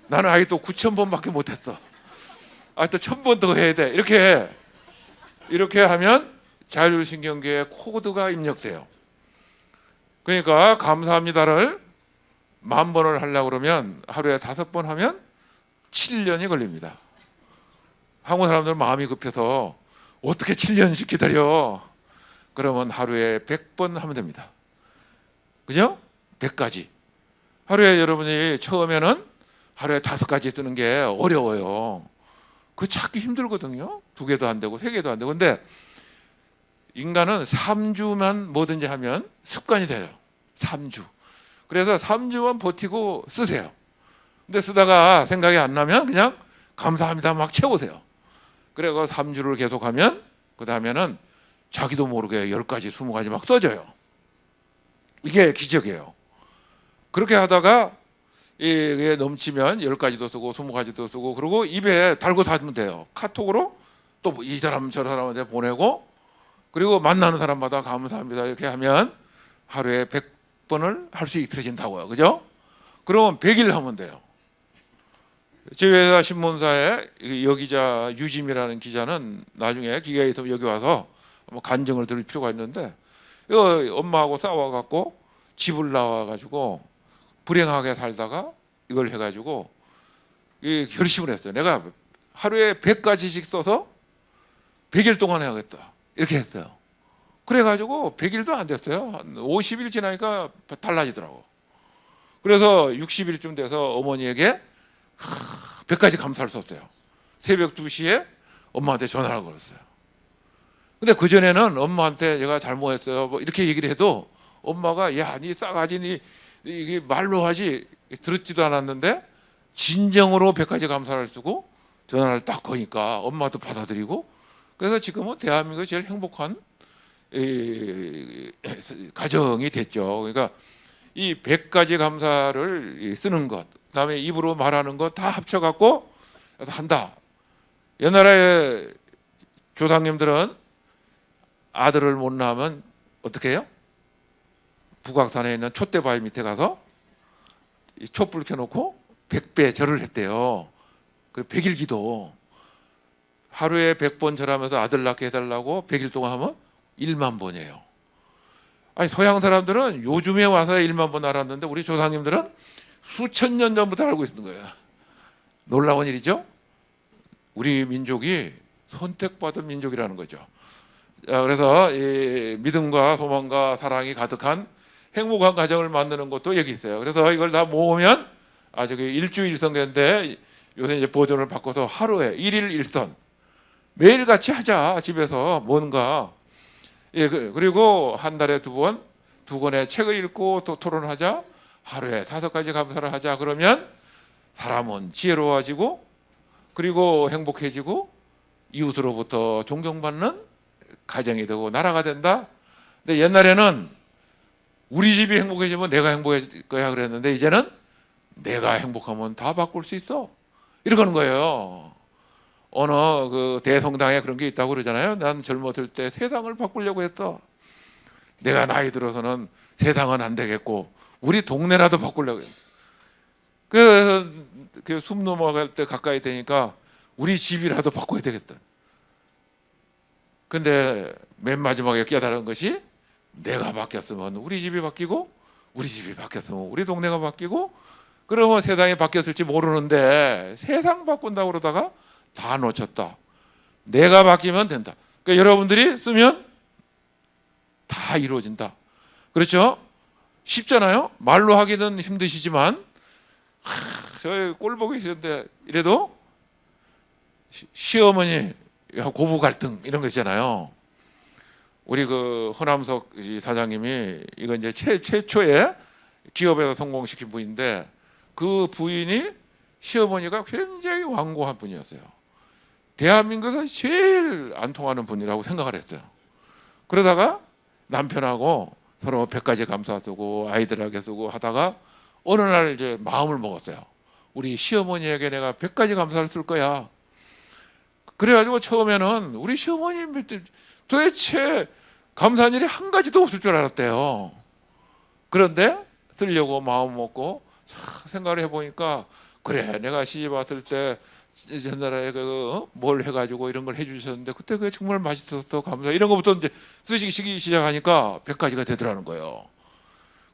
나는 아직도 9,000번밖에 못했어. 아직도 1,000번 더 해야 돼. 이렇게 하면 자율신경계에 코드가 입력돼요. 그러니까 감사합니다를 10,000번을 하려고 그러면 하루에 5번 하면 7년이 걸립니다. 한국 사람들은 마음이 급해서 어떻게 7년씩 기다려? 그러면 하루에 100번 하면 됩니다. 그죠? 100가지. 하루에 여러분이 처음에는 하루에 5가지 쓰는 게 어려워요. 그거 찾기 힘들거든요. 2개도 안 되고 3개도 안 되고. 근데 인간은 3주만 뭐든지 하면 습관이 돼요. 3주. 그래서 3주만 버티고 쓰세요. 근데 쓰다가 생각이 안 나면 그냥 감사합니다 막 채우세요. 그래 그 3주를 계속하면 그 다음에는 자기도 모르게 10가지 20가지 막 써져요. 이게 기적이에요. 그렇게 하다가 이게 넘치면 10가지도 쓰고 20가지도 쓰고 그리고 입에 달고 사면 돼요. 카톡으로 또 이 사람 저 사람한테 보내고 그리고 만나는 사람마다 감사합니다 이렇게 하면 하루에 100번을 할 수 있어진다고요. 그죠? 그러면 100일 하면 돼요. 제 회사 신문사에 여기자 유짐이라는 기자는 나중에 기회가 있으면 여기 와서 간증을 들을 필요가 있는데 엄마하고 싸워갖고 집을 나와가지고 불행하게 살다가 이걸 해가지고 결심을 했어요. 내가 하루에 100가지씩 써서 100일 동안 해야겠다 이렇게 했어요. 그래가지고 100일도 안 됐어요. 한 50일 지나니까 달라지더라고. 그래서 60일쯤 돼서 어머니에게 100가지 감사를 썼어요. 새벽 2시에 엄마한테 전화를 걸었어요. 근데 그전에는 엄마한테 제가 잘못했어요 뭐 이렇게 얘기를 해도 엄마가 야 니 싸가지 니 이게 말로 하지 들었지도 않았는데 진정으로 100가지 감사를 쓰고 전화를 딱 거니까 엄마도 받아들이고 그래서 지금은 대한민국이 제일 행복한 가정이 됐죠. 그러니까 이 100가지 감사를 쓰는 것 그다음에 입으로 말하는 것 다 합쳐갖고 한다. 옛날에 조상님들은 아들을 못 낳으면 어떻게 해요? 북악산에 있는 촛대바위 밑에 가서 촛불 켜놓고 100배 절을 했대요. 그 100일 기도. 하루에 100번 절하면서 아들 낳게 해달라고 100일 동안 하면 1만 번이에요. 아니 서양 사람들은 요즘에 와서 1만 번 알았는데 우리 조상님들은 수천 년 전부터 알고 있는 거예요. 놀라운 일이죠. 우리 민족이 선택받은 민족이라는 거죠. 그래서 이 믿음과 소망과 사랑이 가득한 행복한 가정을 만드는 것도 여기 있어요. 그래서 이걸 다 모으면 저기 일주일성인데 요새 이제 버전을 바꿔서 하루에 1일 1선 매일 같이 하자. 집에서 뭔가 그리고 한 달에 2번 2권의 책을 읽고 또 토론하자. 하루에 5가지 감사를 하자. 그러면 사람은 지혜로워지고 그리고 행복해지고 이웃으로부터 존경받는 가정이 되고 나라가 된다. 근데 옛날에는 우리 집이 행복해지면 내가 행복해질 거야 그랬는데 이제는 내가 행복하면 다 바꿀 수 있어. 이러는 거예요. 어느 그 대성당에 그런 게 있다고 그러잖아요. 난 젊었을 때 세상을 바꾸려고 했어. 내가 나이 들어서는 세상은 안 되겠고 우리 동네라도 바꾸려고 했어. 그래서 숨 넘어갈 때 가까이 되니까 우리 집이라도 바꿔야 되겠다. 근데 맨 마지막에 깨달은 것이 내가 바뀌었으면 우리 집이 바뀌고 우리 집이 바뀌었으면 우리 동네가 바뀌고 그러면 세상이 바뀌었을지 모르는데 세상 바꾼다고 그러다가 다 놓쳤다. 내가 바뀌면 된다. 그러니까 여러분들이 쓰면 다 이루어진다. 그렇죠? 쉽잖아요. 말로 하기는 힘드시지만 저희 꼴 보기 싫은데 이래도 시어머니 고부 갈등 이런 거 있잖아요. 우리 그 허남석 사장님이 이거 이제 최초의 기업에서 성공시킨 분인데 그 부인이 시어머니가 굉장히 완고한 분이었어요. 대한민국에서 제일 안 통하는 분이라고 생각을 했어요. 그러다가 남편하고 서로 100가지 감사 쓰고 아이들에게 쓰고 하다가 어느 날 이제 마음을 먹었어요. 우리 시어머니에게 내가 100가지 감사를 쓸 거야. 그래가지고 처음에는 우리 시어머니 도대체 감사한 일이 한 가지도 없을 줄 알았대요. 그런데 쓰려고 마음 먹고 생각을 해보니까 그래 내가 시집 왔을 때 옛날에 뭘 해가지고 이런 걸 해주셨는데 그때 그게 정말 맛있어서 감사 이런 것부터 이제 쓰시기 시작하니까 100가지가 되더라는 거예요.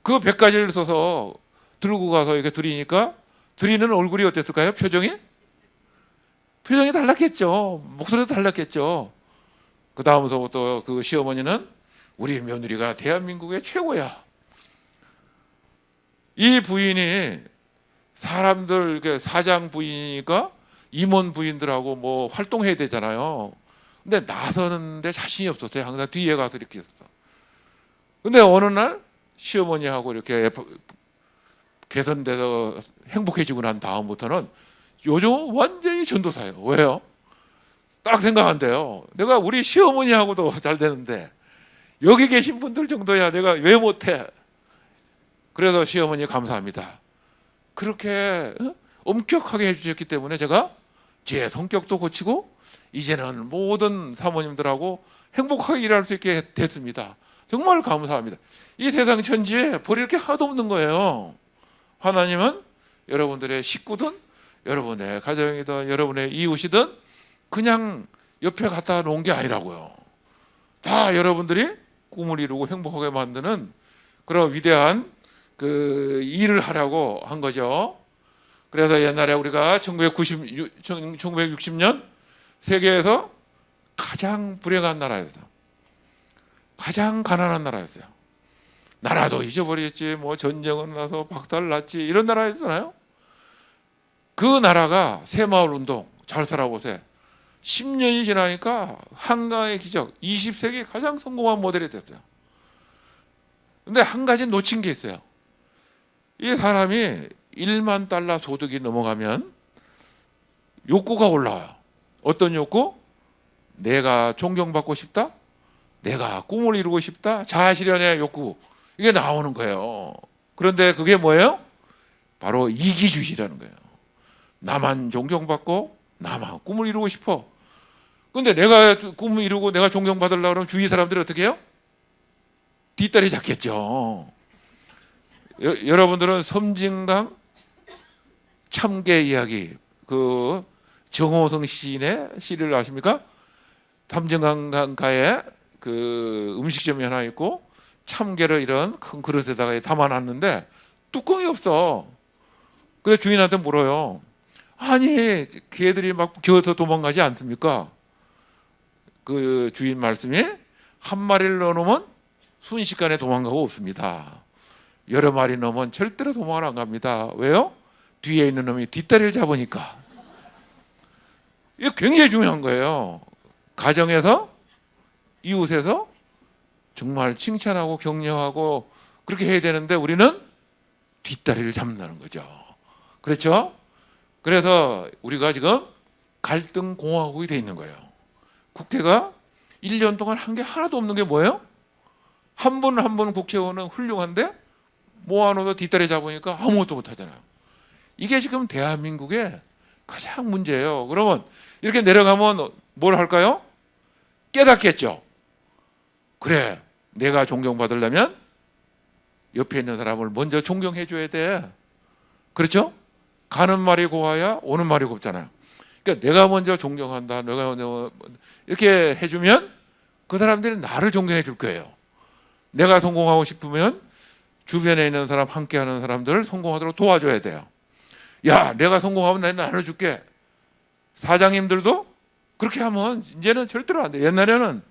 그 100가지를 써서 들고 가서 이렇게 드리니까 드리는 얼굴이 어땠을까요? 표정이 달랐겠죠. 목소리도 달랐겠죠. 그 다음서부터 그 시어머니는 우리 며느리가 대한민국의 최고야. 이 부인이 사람들 사장 부인이니까 임원 부인들하고 뭐 활동해야 되잖아요. 근데 나서는데 자신이 없었어요. 항상 뒤에 가서 이렇게 했어. 근데 어느 날 시어머니하고 이렇게 개선돼서 행복해지고 난 다음부터는 요즘 완전히 전도사예요. 왜요? 딱 생각한대요. 내가 우리 시어머니하고도 잘 되는데 여기 계신 분들 정도야 내가 왜 못해? 그래서 시어머니 감사합니다. 그렇게 엄격하게 해주셨기 때문에 제가 제 성격도 고치고 이제는 모든 사모님들하고 행복하게 일할 수 있게 됐습니다. 정말 감사합니다. 이 세상 천지에 버릴 게 하나도 없는 거예요. 하나님은 여러분들의 식구든 여러분의 가정이든 여러분의 이웃이든 그냥 옆에 갖다 놓은 게 아니라고요. 다 여러분들이 꿈을 이루고 행복하게 만드는 그런 위대한 그 일을 하라고 한 거죠. 그래서 옛날에 우리가 1960년 세계에서 가장 불행한 나라였어요. 가장 가난한 나라였어요. 나라도 잊어버렸지, 뭐 전쟁은 나서 박살 났지, 이런 나라였잖아요. 그 나라가 새마을 운동, 잘 살아보세요. 10년이 지나니까 한강의 기적, 20세기 가장 성공한 모델이 됐어요. 근데 한 가지 놓친 게 있어요. 이 사람이 1만 달러 소득이 넘어가면 욕구가 올라와요. 어떤 욕구? 내가 존경받고 싶다? 내가 꿈을 이루고 싶다? 자아실현의 욕구. 이게 나오는 거예요. 그런데 그게 뭐예요? 바로 이기주의라는 거예요. 나만 존경받고 나만 꿈을 이루고 싶어. 근데 내가 꿈을 이루고 내가 존경받으려고 그러면 주위 사람들이 어떻게 해요? 뒷다리 잡겠죠. 여러분들은 섬진강 참개 이야기, 그 정호성 시인의 시를 아십니까? 섬진강가에 그 음식점이 하나 있고 참개를 이런 큰 그릇에다가 담아놨는데 뚜껑이 없어. 그래서 주인한테 물어요. 아니, 개들이 막 기어서 도망가지 않습니까? 그 주인 말씀이 한 마리를 넣어놓으면 순식간에 도망가고 없습니다. 여러 마리 넣으면 절대로 도망을 안 갑니다. 왜요? 뒤에 있는 놈이 뒷다리를 잡으니까. 이거 굉장히 중요한 거예요. 가정에서, 이웃에서 정말 칭찬하고 격려하고 그렇게 해야 되는데 우리는 뒷다리를 잡는다는 거죠. 그렇죠? 그래서 우리가 지금 갈등 공화국이 돼 있는 거예요. 국회가 1년 동안 한 게 하나도 없는 게 뭐예요? 한 분 한 분 국회의원은 훌륭한데 모아놓아서 뒷다리 잡으니까 아무것도 못하잖아요. 이게 지금 대한민국의 가장 문제예요. 그러면 이렇게 내려가면 뭘 할까요? 깨닫겠죠. 그래, 내가 존경받으려면 옆에 있는 사람을 먼저 존경해 줘야 돼. 그렇죠? 가는 말이 고와야 오는 말이 곱잖아요. 그러니까 내가 먼저 존경한다, 내가 먼저 이렇게 해주면 그 사람들이 나를 존경해 줄 거예요. 내가 성공하고 싶으면 주변에 있는 사람, 함께하는 사람들을 성공하도록 도와줘야 돼요. 야, 내가 성공하면 내가 나눠줄게. 사장님들도 그렇게 하면 이제는 절대로 안 돼. 옛날에는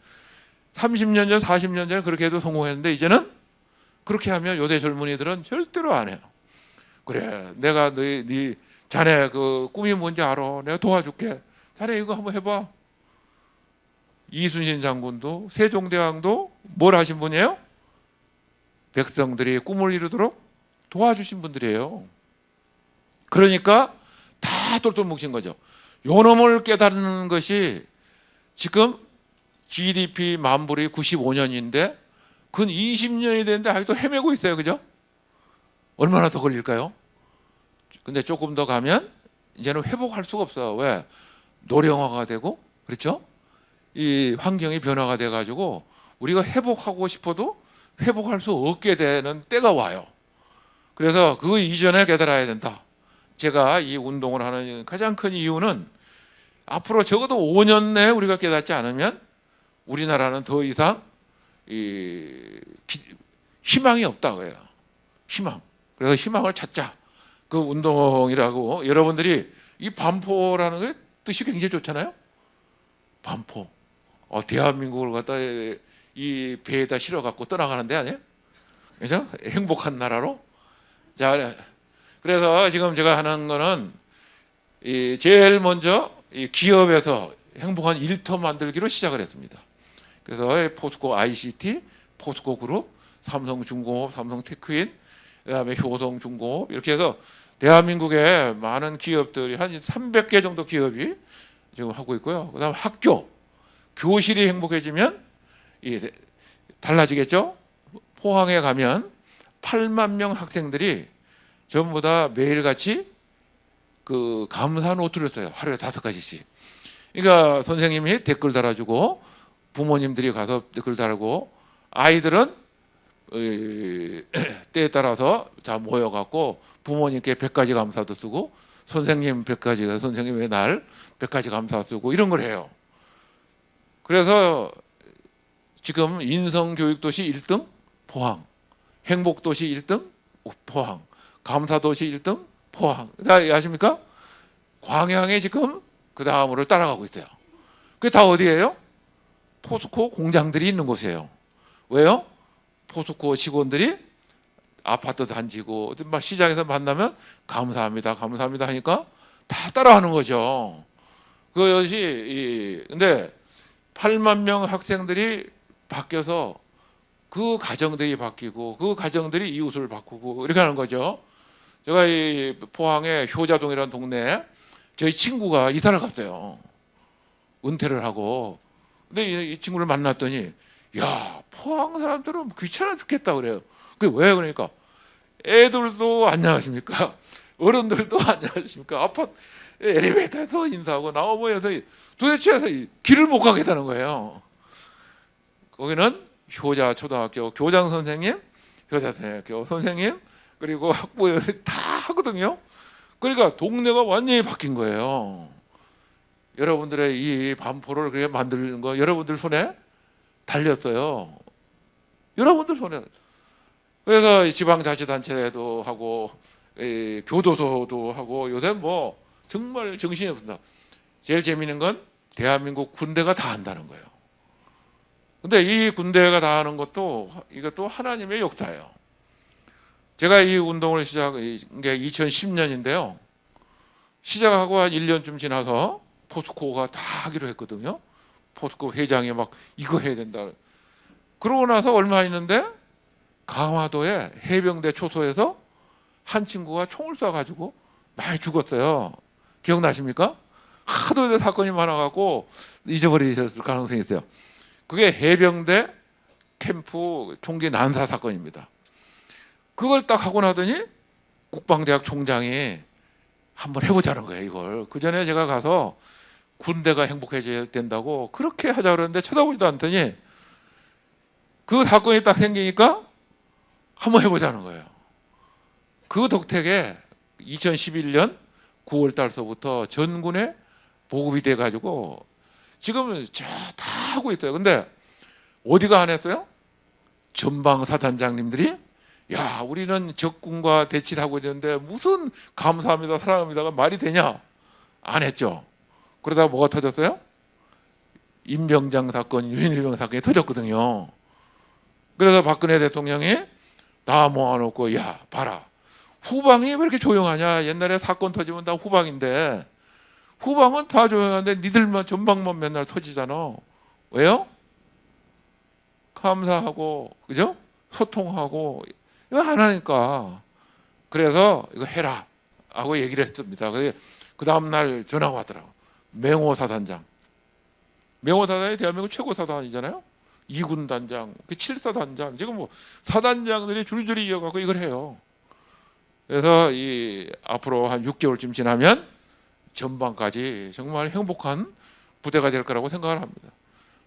30년 전, 40년 전에 그렇게 해도 성공했는데 이제는 그렇게 하면 요새 젊은이들은 절대로 안 해요. 그래, 내가 네 자네 그 꿈이 뭔지 알아. 내가 도와줄게. 자네 이거 한번 해봐. 이순신 장군도 세종대왕도 뭘 하신 분이에요? 백성들이 꿈을 이루도록 도와주신 분들이에요. 그러니까 다 똘똘 뭉친 거죠. 요 놈을 깨닫는 것이 지금 GDP 만불이 95년인데 근 20년이 됐는데 아직도 헤매고 있어요. 그죠? 얼마나 더 걸릴까요? 근데 조금 더 가면 이제는 회복할 수가 없어요. 왜? 노령화가 되고, 그렇죠? 이 환경이 변화가 돼가지고 우리가 회복하고 싶어도 회복할 수 없게 되는 때가 와요. 그래서 그 이전에 깨달아야 된다. 제가 이 운동을 하는 가장 큰 이유는 앞으로 적어도 5년 내에 우리가 깨닫지 않으면 우리나라는 더 이상 희망이 없다고요. 희망. 그래서 희망을 찾자. 그 운동이라고 여러분들이 이 반포라는 게 뜻이 굉장히 좋잖아요. 반포. 대한민국을 갖다 이 배에다 실어갖고 떠나가는 데 아니에요? 그죠? 행복한 나라로. 자, 그래서 지금 제가 하는 거는 제일 먼저 이 기업에서 행복한 일터 만들기로 시작을 했습니다. 그래서 포스코 ICT, 포스코 그룹, 삼성중공업, 삼성테크인, 그다음에 효성중공업 이렇게 해서 대한민국에 많은 기업들이 한 300개 정도 기업이 지금 하고 있고요. 그다음 학교, 교실이 행복해지면 이게 달라지겠죠. 포항에 가면 8만 명 학생들이 전부 다 매일같이 그 감사 노트를 써요. 하루에 5가지씩. 그러니까 선생님이 댓글 달아주고 부모님들이 가서 댓글 달고 아이들은 때에 따라서 다 모여갖고 부모님께 100가지 감사도 쓰고 선생님 100가지, 선생님의 날 100가지 감사 쓰고 이런 걸 해요. 그래서 지금 인성교육도시 1등 포항, 행복도시 1등 포항, 감사도시 1등 포항. 다 아십니까? 광양에 지금 그 다음으로 따라가고 있어요. 그게 다 어디예요? 포스코 공장들이 있는 곳이에요. 왜요? 포스코 직원들이 아파트 단지고 막 시장에서 만나면 감사합니다, 감사합니다 하니까 다 따라하는 거죠. 그것이 근데 8만 명 학생들이 바뀌어서 그 가정들이 바뀌고 그 가정들이 이웃을 바꾸고 이렇게 하는 거죠. 제가 이 포항의 효자동이라는 동네에 저희 친구가 이사를 갔어요. 은퇴를 하고. 근데 이 친구를 만났더니 야, 포항 사람들은 귀찮아 죽겠다 그래요. 그게 왜 그러니까 애들도 안녕하십니까, 어른들도 안녕하십니까, 아파트 엘리베이터에서 인사하고 나오면서 도대체 길을 못 가게 되는 거예요. 거기는 효자 초등학교 교장 선생님, 효자 초등학교 선생님, 그리고 학부 다 하거든요. 그러니까 동네가 완전히 바뀐 거예요. 여러분들의 이 반포를 그렇게 만드는 거 여러분들 손에 달렸어요. 여러분들 손에. 그래서 지방자치단체도 하고 교도소도 하고 요새 뭐 정말 정신이 없습니다. 제일 재미있는 건 대한민국 군대가 다 한다는 거예요. 근데 이 군대가 다 하는 것도 이것도 하나님의 역사예요. 제가 이 운동을 시작한 게 2010년인데요. 시작하고 한 1년쯤 지나서 포스코가 다 하기로 했거든요. 포스코 회장이 막 이거 해야 된다. 그러고 나서 얼마 있는데 강화도에 해병대 초소에서 한 친구가 총을 쏴가지고 많이 죽었어요. 기억나십니까? 하도 사건이 많아갖고 잊어버리셨을 가능성이 있어요. 그게 해병대 캠프 총기 난사 사건입니다. 그걸 딱 하고 나더니 국방대학 총장이 한번 해보자는 거예요, 이걸. 그 전에 제가 가서 군대가 행복해져야 된다고 그렇게 하자 그러는데 쳐다보지도 않더니 그 사건이 딱 생기니까 한번 해보자는 거예요. 그 덕택에 2011년 9월 달서부터 전군에 보급이 돼가지고 지금 다 하고 있어요. 근데 어디가 안 했어요? 전방사단장님들이 야, 우리는 적군과 대치를 하고 있는데 무슨 감사합니다, 사랑합니다가 말이 되냐? 안 했죠. 그러다가 뭐가 터졌어요? 임병장 사건, 윤일병 사건이 터졌거든요. 그래서 박근혜 대통령이 다 모아놓고 야, 봐라. 후방이 왜 이렇게 조용하냐? 옛날에 사건 터지면 다 후방인데 후방은 다 조용한데 니들만 전방만 맨날 터지잖아. 왜요? 감사하고 그죠? 소통하고 이거 안 하니까. 그래서 이거 해라 하고 얘기를 했습니다. 그 다음날 전화가 왔더라고. 맹호 사단장. 맹호 사단이 대한민국 최고 사단이잖아요. 2군 단장, 7사 단장, 지금 뭐 사단장들이 줄줄이 이어가고 이걸 해요. 그래서 이 앞으로 한 6개월쯤 지나면 전방까지 정말 행복한 부대가 될 거라고 생각을 합니다.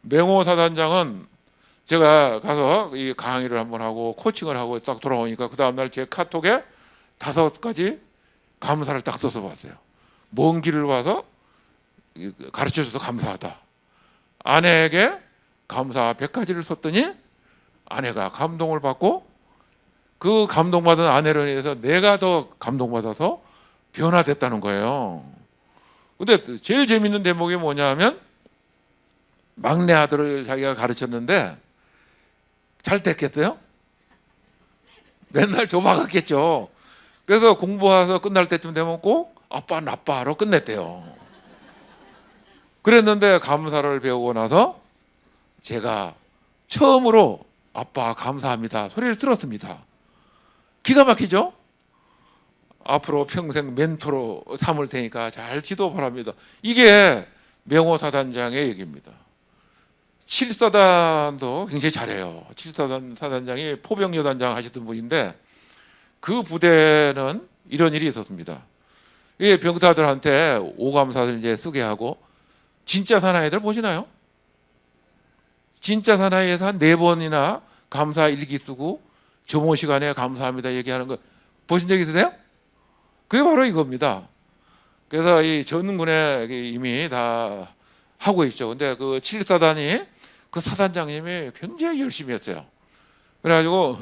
맹호 사단장은 제가 가서 이 강의를 한번 하고 코칭을 하고 딱 돌아오니까 그 다음날 제 카톡에 5가지 감사를 딱 써서 봤어요. 먼 길을 와서 가르쳐줘서 감사하다. 아내에게 감사 100가지를 썼더니 아내가 감동을 받고 그 감동받은 아내로 인해서 내가 더 감동받아서 변화됐다는 거예요. 근데 제일 재밌는 대목이 뭐냐면 막내 아들을 자기가 가르쳤는데 잘 됐겠어요? 맨날 줘박았겠죠. 그래서 공부해서 끝날 때쯤 되면 꼭 아빠 나빠로 끝냈대요. 그랬는데 감사를 배우고 나서 제가 처음으로 아빠 감사합니다 소리를 들었습니다. 기가 막히죠? 앞으로 평생 멘토로 삼을 테니까 잘 지도 바랍니다. 이게 명호 사단장의 얘기입니다. 7사단도 굉장히 잘해요. 7사단 사단장이 포병여단장 하시던 분인데 그 부대는 이런 일이 있었습니다. 이 병사들한테 오감사를 이제 쓰게 하고 진짜 사나이들 보시나요? 진짜 사나이에서 한 4번이나 감사 일기 쓰고 점호 시간에 감사합니다 얘기하는 거 보신 적 있으세요? 그게 바로 이겁니다. 그래서 이 전군에 이미 다 하고 있죠. 근데 그 7사단이 그 사단장님이 굉장히 열심히 했어요. 그래가지고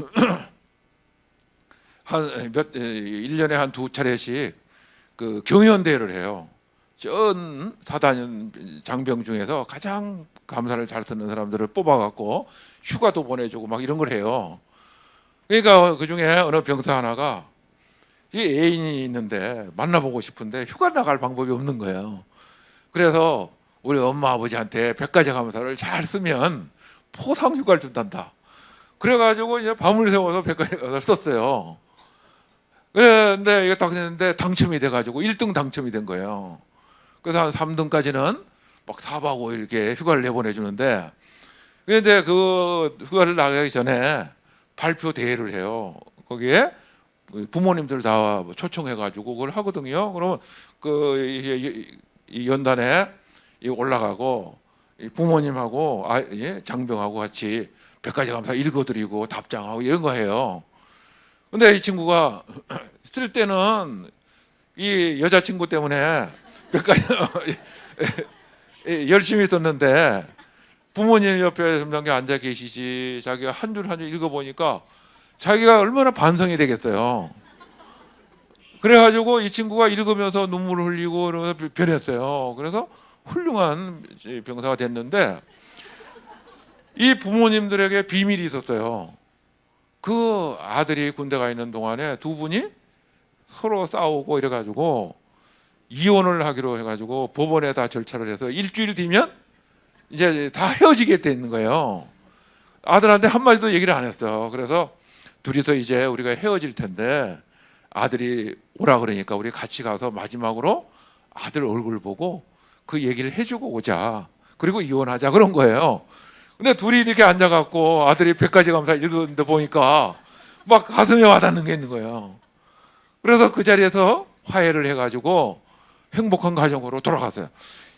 한 1년에 한 2차례씩 그 경연대회를 해요. 전 사단 장병 중에서 가장 감사를 잘 쓰는 사람들을 뽑아갖고 휴가도 보내주고 막 이런 걸 해요. 그러니까 그 중에 어느 병사 하나가 이 애인이 있는데 만나보고 싶은데 휴가 나갈 방법이 없는 거예요. 그래서 우리 엄마 아버지한테 100가지 감사를 잘 쓰면 포상 휴가를 준단다. 그래가지고 이제 밤을 새워서 100가지 감사를 썼어요. 그런데 이게 딱 했는데 당첨이 돼가지고 1등 당첨이 된 거예요. 그래서 한 3등까지는 막 4박 5일 이렇게 휴가를 내보내주는데, 그런데 그 휴가를 나가기 전에 발표 대회를 해요. 거기에 부모님들 다 초청해가지고 그걸 하거든요. 그러면 이 연단에 올라가고 부모님하고 장병하고 같이 100가지 감사 읽어드리고 답장하고 이런 거 해요. 근데 이 친구가 쓸 때는 이 여자친구 때문에 100가지 열심히 썼는데 부모님 옆에 점장에 앉아 계시지 자기가 한 줄 한 줄 읽어보니까 자기가 얼마나 반성이 되겠어요. 그래가지고 이 친구가 읽으면서 눈물을 흘리고 그러면서 변했어요. 그래서 훌륭한 병사가 됐는데 이 부모님들에게 비밀이 있었어요. 그 아들이 군대 가 있는 동안에 두 분이 서로 싸우고 이래가지고 이혼을 하기로 해가지고 법원에 다 절차를 해서 일주일 뒤면 이제 다 헤어지게 돼 있는 거예요. 아들한테 한마디도 얘기를 안 했어. 그래서 둘이서 이제 우리가 헤어질 텐데 아들이 오라 그러니까 우리 같이 가서 마지막으로 아들 얼굴 보고 그 얘기를 해주고 오자. 그리고 이혼하자 그런 거예요. 근데 둘이 이렇게 앉아갖고 아들이 100가지 감사 읽었는데 보니까 막 가슴에 와닿는 게 있는 거예요. 그래서 그 자리에서 화해를 해가지고 행복한 가정으로 돌아갔어요.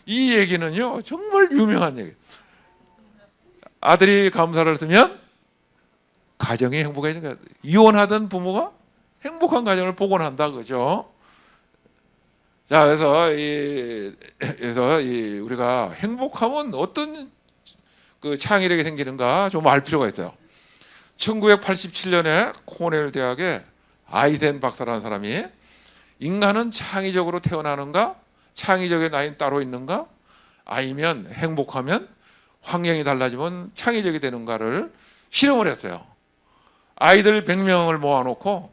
이 얘기는요 정말 유명한 얘기. 아들이 감사를 쓰면 가정이 행복해지는 거예요. 이혼하던 부모가 행복한 가정을 복원한다 그죠? 자, 그래서 우리가 행복하면 어떤 그 창의력이 생기는가 좀 알 필요가 있어요. 1987년에 코넬 대학에 아이센 박사라는 사람이 인간은 창의적으로 태어나는가, 창의적인 나이는 따로 있는가, 아니면 행복하면 환경이 달라지면 창의적이 되는가를 실험을 했어요. 아이들 100명을 모아놓고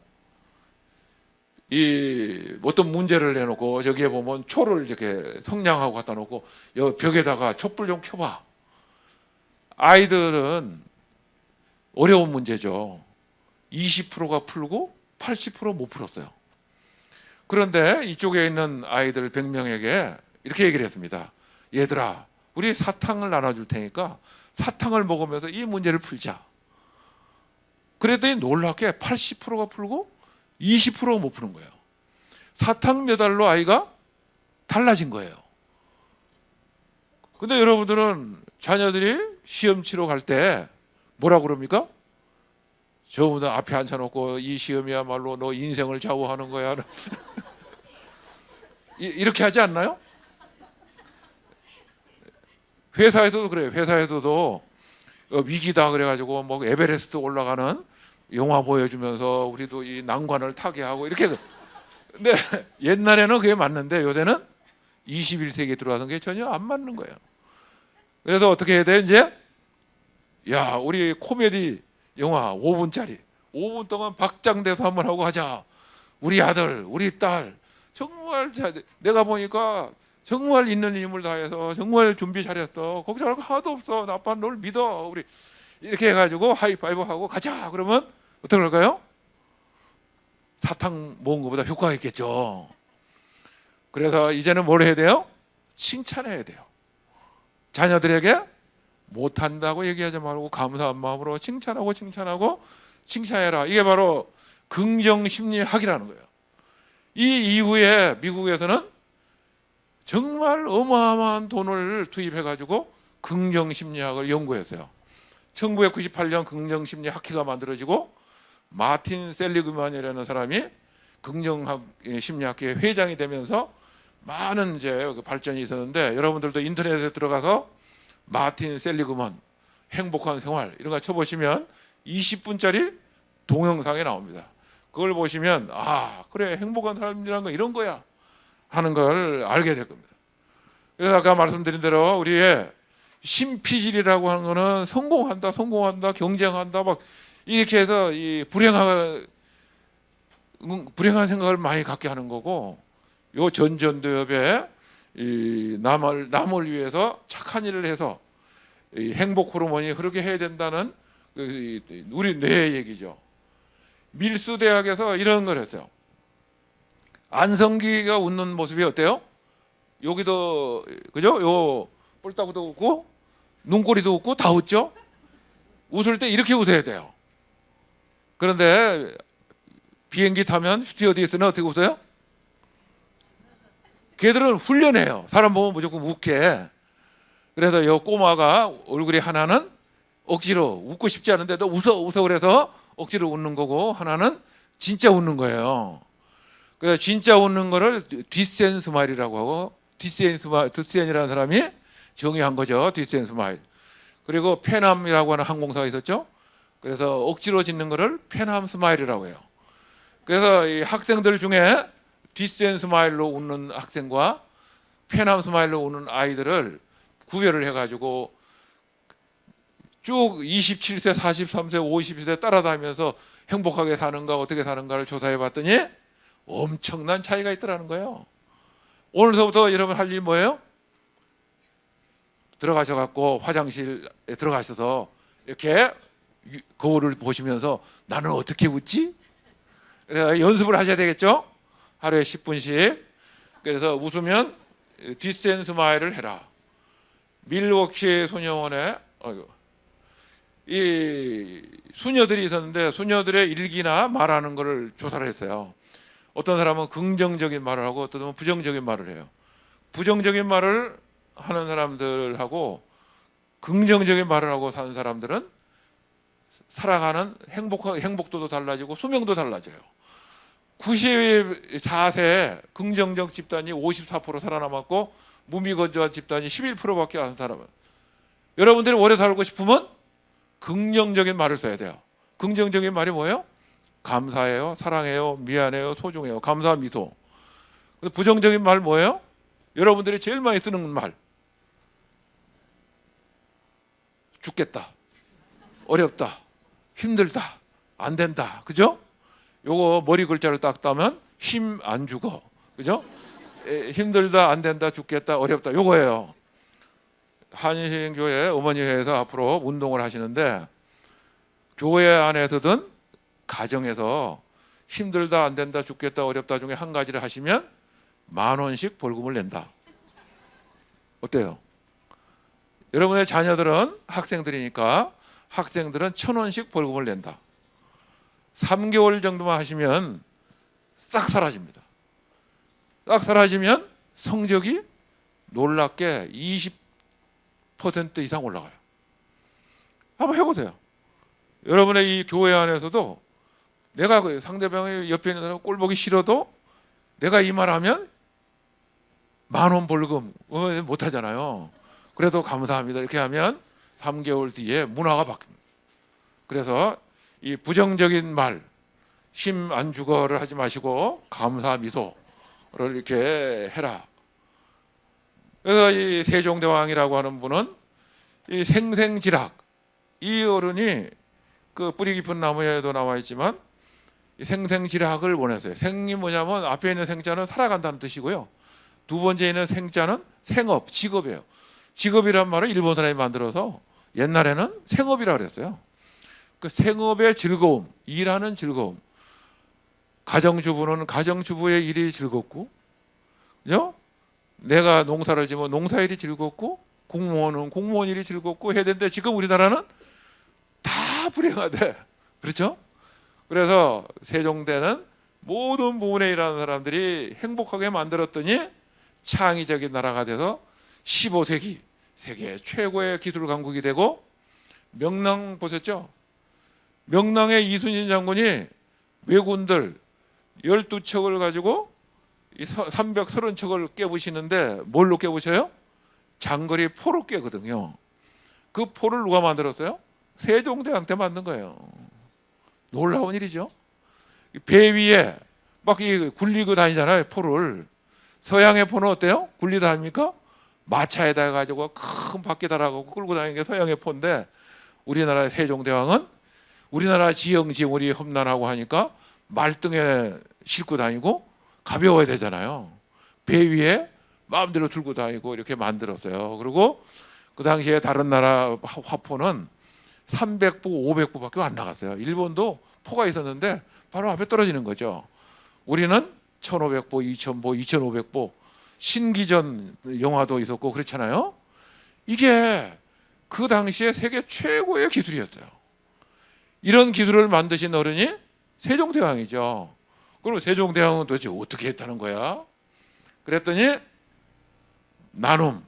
이 어떤 문제를 내놓고 저기에 보면 초를 이렇게 성냥하고 갖다 놓고 여 벽에다가 촛불 좀 켜봐. 아이들은 어려운 문제죠. 20%가 풀고 80% 못 풀었어요. 그런데 이쪽에 있는 아이들 100명에게 이렇게 얘기를 했습니다. 얘들아, 우리 사탕을 나눠줄 테니까 사탕을 먹으면서 이 문제를 풀자. 그랬더니 놀랍게 80%가 풀고 20%가 못 푸는 거예요. 사탕 몇 알로 아이가 달라진 거예요. 근데 여러분들은 자녀들이 시험 치러 갈 때 뭐라 그럽니까? 저보다 앞에 앉혀놓고 이 시험이야말로 너 인생을 좌우하는 거야. 이렇게 하지 않나요? 회사에서도 그래요. 회사에서도 위기다 그래가지고 뭐 에베레스트 올라가는 영화 보여주면서 우리도 이 난관을 타게 하고 이렇게. 근데 옛날에는 그게 맞는데 요새는 21세기에 들어와서 그게 전혀 안 맞는 거예요. 그래서 어떻게 해야 돼 이제? 야, 우리 코미디 영화 5분짜리 5분 동안 박장대소 한번 하고 하자. 우리 아들, 우리 딸 정말 내가 보니까 정말 있는 힘을 다해서 정말 준비 잘했어. 걱정할 거 하나도 없어. 아빠 널 믿어. 우리 이렇게 해가지고 하이파이브 하고 가자. 그러면 어떻게 할까요? 사탕 먹은 것보다 효과가 있겠죠. 그래서 이제는 뭘 해야 돼요? 칭찬해야 돼요. 자녀들에게 못한다고 얘기하지 말고 감사한 마음으로 칭찬하고 칭찬해라. 이게 바로 긍정심리학이라는 거예요. 이 이후에 미국에서는 정말 어마어마한 돈을 투입해가지고 긍정심리학을 연구했어요. 1998년 긍정심리학회가 만들어지고 마틴 셀리그만이라는 사람이 긍정심리학회 회장이 되면서 많은 이제 발전이 있었는데, 여러분들도 인터넷에 들어가서 마틴 셀리그만 행복한 생활 이런 거 쳐보시면 20분짜리 동영상이 나옵니다. 그걸 보시면 아 그래 행복한 삶이라는 건 이런 거야 하는 걸 알게 될 겁니다. 그래서 아까 말씀드린 대로 우리의 신피질이라고 하는 거는 성공한다, 경쟁한다 막 이렇게 해서 이 불행한 생각을 많이 갖게 하는 거고, 요 전전도엽에 이 남을 위해서 착한 일을 해서 이 행복 호르몬이 흐르게 해야 된다는 우리 뇌의 얘기죠. 밀수 대학에서 이런 걸 했어요. 안성기가 웃는 모습이 어때요? 여기도 그죠? 요 뿔따구도 웃고 눈꼬리도 웃고 다 웃죠. 웃을 때 이렇게 웃어야 돼요. 그런데 비행기 타면 스튜어디스는 어떻게 웃어요? 걔들은 훈련해요. 사람 보면 무조건 웃게. 그래서 요 꼬마가 얼굴이 하나는 억지로 웃고 싶지 않은데도 웃어 그래서 억지로 웃는 거고, 하나는 진짜 웃는 거예요. 그래서 진짜 웃는 거를 뒷센 스마일이라고 하고, 뒷센이라는 사람이 정의한 거죠. 뒷센 스마일. 그리고 페남이라고 하는 항공사가 있었죠. 그래서 억지로 짓는 거를 페남 스마일이라고 해요. 그래서 이 학생들 중에 뒷센 스마일로 웃는 학생과 페남 스마일로 웃는 아이들을 구별을 해가지고 쭉 27세, 43세, 50세 따라다니면서 행복하게 사는가 어떻게 사는가를 조사해 봤더니 엄청난 차이가 있더라는 거예요. 오늘서부터 여러분 할 일 뭐예요? 들어가셔갖고 화장실에 들어가셔서 이렇게 거울을 보시면서 나는 어떻게 웃지? 그래서 연습을 하셔야 되겠죠? 하루에 10분씩. 그래서 웃으면 뒷센 스마일을 해라. 밀워키 소녀원에 이 수녀들이 있었는데 수녀들의 일기나 말하는 것을 조사를 했어요. 어떤 사람은 긍정적인 말을 하고 어떤 사람은 부정적인 말을 해요. 부정적인 말을 하는 사람들하고 긍정적인 말을 하고 사는 사람들은 살아가는 행복도도 달라지고 수명도 달라져요. 94세 긍정적 집단이 54% 살아남았고 무미건조한 집단이 11%밖에 안 살아남아요. 여러분들이 오래 살고 싶으면 긍정적인 말을 써야 돼요. 긍정적인 말이 뭐예요? 감사해요, 사랑해요, 미안해요, 소중해요, 감사 미소. 부정적인 말 뭐예요? 여러분들이 제일 많이 쓰는 말. 죽겠다, 어렵다, 힘들다, 안 된다, 그죠? 요거 머리 글자를 딱 따면 힘 안 죽어, 그죠? 힘들다, 안 된다, 죽겠다, 어렵다, 요거예요. 한신교회 어머니회에서 앞으로 운동을 하시는데 교회 안에서든 가정에서 힘들다, 안 된다, 죽겠다, 어렵다 중에 한 가지를 하시면 10,000원씩 벌금을 낸다. 어때요? 여러분의 자녀들은 학생들이니까 학생들은 1,000원씩 벌금을 낸다. 3개월 정도만 하시면 싹 사라집니다. 싹 사라지면 성적이 놀랍게 20% 이상 올라가요. 한번 해보세요. 여러분의 이 교회 안에서도 내가 상대방의 옆에 있는 사람 꼴 보기 싫어도 내가 이 말하면 10,000원 벌금 못 하잖아요. 그래도 감사합니다 이렇게 하면 3개월 뒤에 문화가 바뀝니다. 그래서 이 부정적인 말, 힘 안 죽어를 하지 마시고 감사 미소를 이렇게 해라. 그래서 이 세종대왕이라고 하는 분은 이 생생지락, 이 어른이 그 뿌리 깊은 나무에도 나와 있지만 이 생생지락을 원했어요. 생이 뭐냐면 앞에 있는 생자는 살아간다는 뜻이고요. 두 번째 있는 생자는 생업, 직업이에요. 직업이란 말을 일본 사람이 만들어서 옛날에는 생업이라고 그랬어요. 그 생업의 즐거움, 일하는 즐거움. 가정주부는 가정주부의 일이 즐겁고, 그죠? 내가 농사를 지면 농사일이 즐겁고, 공무원은 공무원 일이 즐겁고 해야 되는데 지금 우리나라는 다 불행하대. 그렇죠? 그래서 세종대는 모든 부분에 일하는 사람들이 행복하게 만들었더니 창의적인 나라가 돼서 15세기 세계 최고의 기술 강국이 되고, 명랑 보셨죠? 명랑의 이순신 장군이 왜군들 12척을 가지고 330척을 깨부시는데 뭘로 깨부셔요? 장거리 포로 깨거든요. 그 포를 누가 만들었어요? 세종대왕 때 만든 거예요. 놀라운 일이죠. 배 위에 막 굴리고 다니잖아요, 포를. 서양의 포는 어때요? 굴리다 다닙니까? 마차에다 가지고 큰 바퀴 달아가고 끌고 다니는 게 서양의 포인데, 우리나라의 세종대왕은 우리나라 지형지물이 험난하고 하니까 말등에 싣고 다니고 가벼워야 되잖아요. 배 위에 마음대로 들고 다니고 이렇게 만들었어요. 그리고 그 당시에 다른 나라 화포는 300부, 500부밖에 안 나갔어요. 일본도 포가 있었는데 바로 앞에 떨어지는 거죠. 우리는 1500보, 2000보, 2500보, 신기전 영화도 있었고 그렇잖아요. 이게 그 당시에 세계 최고의 기술이었어요. 이런 기술을 만드신 어른이 세종대왕이죠. 그럼 세종대왕은 도대체 어떻게 했다는 거야? 그랬더니 나눔,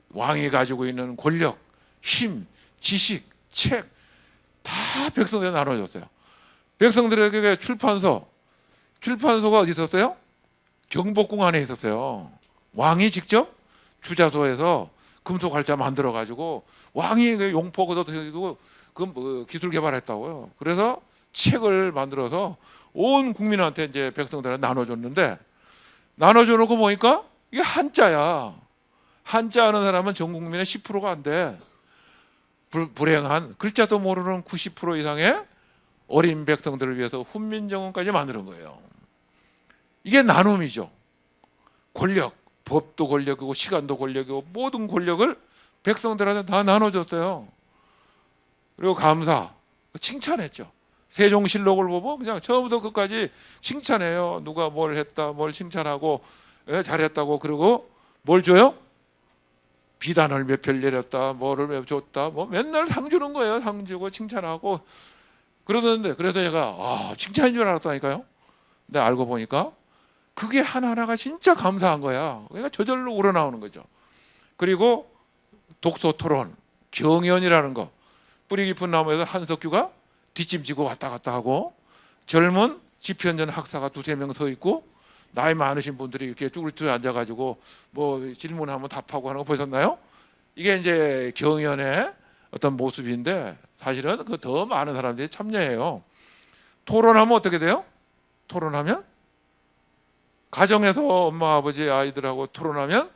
왕이 가지고 있는 권력, 힘, 지식, 책 다 백성들에 나눠줬어요. 백성들에게 출판소가 어디 있었어요? 경복궁 안에 있었어요. 왕이 직접 주자소에서 금속활자 만들어 가지고 왕이 용포 걷어들이고 그 기술 개발했다고요. 그래서 책을 만들어서 온 국민한테 이제 백성들한테 나눠줬는데, 나눠줘놓고 보니까 이게 한자야. 한자 하는 사람은 전 국민의 10%가 안 돼. 불행한 글자도 모르는 90% 이상의 어린 백성들을 위해서 훈민정음까지 만드는 거예요. 이게 나눔이죠. 권력, 법도 권력이고 시간도 권력이고 모든 권력을 백성들한테 다 나눠줬어요. 그리고 감사, 칭찬했죠. 세종실록을 보고 그냥 처음부터 끝까지 칭찬해요. 누가 뭘 했다, 뭘 칭찬하고 잘했다고. 그리고 뭘 줘요? 비단을 몇 펼 내렸다, 뭐를 몇 줬다, 뭐 맨날 상 주는 거예요. 상 주고 칭찬하고 그러던데, 그래서 제가 칭찬인 줄 알았다니까요. 근데 알고 보니까 그게 하나하나가 진짜 감사한 거야. 그러니까 저절로 우러나오는 거죠. 그리고 독서 토론, 경연이라는 거, 뿌리 깊은 나무에서 한석규가 뒷짐지고 왔다 갔다 하고, 젊은 지편전 학사가 두세 명 서 있고, 나이 많으신 분들이 이렇게 쭈그리쭈그리 앉아가지고 뭐 질문하면 답하고 하는 거 보셨나요? 이게 이제 경연의 어떤 모습인데, 사실은 그 더 많은 사람들이 참여해요. 토론하면 어떻게 돼요? 토론하면 가정에서 엄마 아버지 아이들하고 토론하면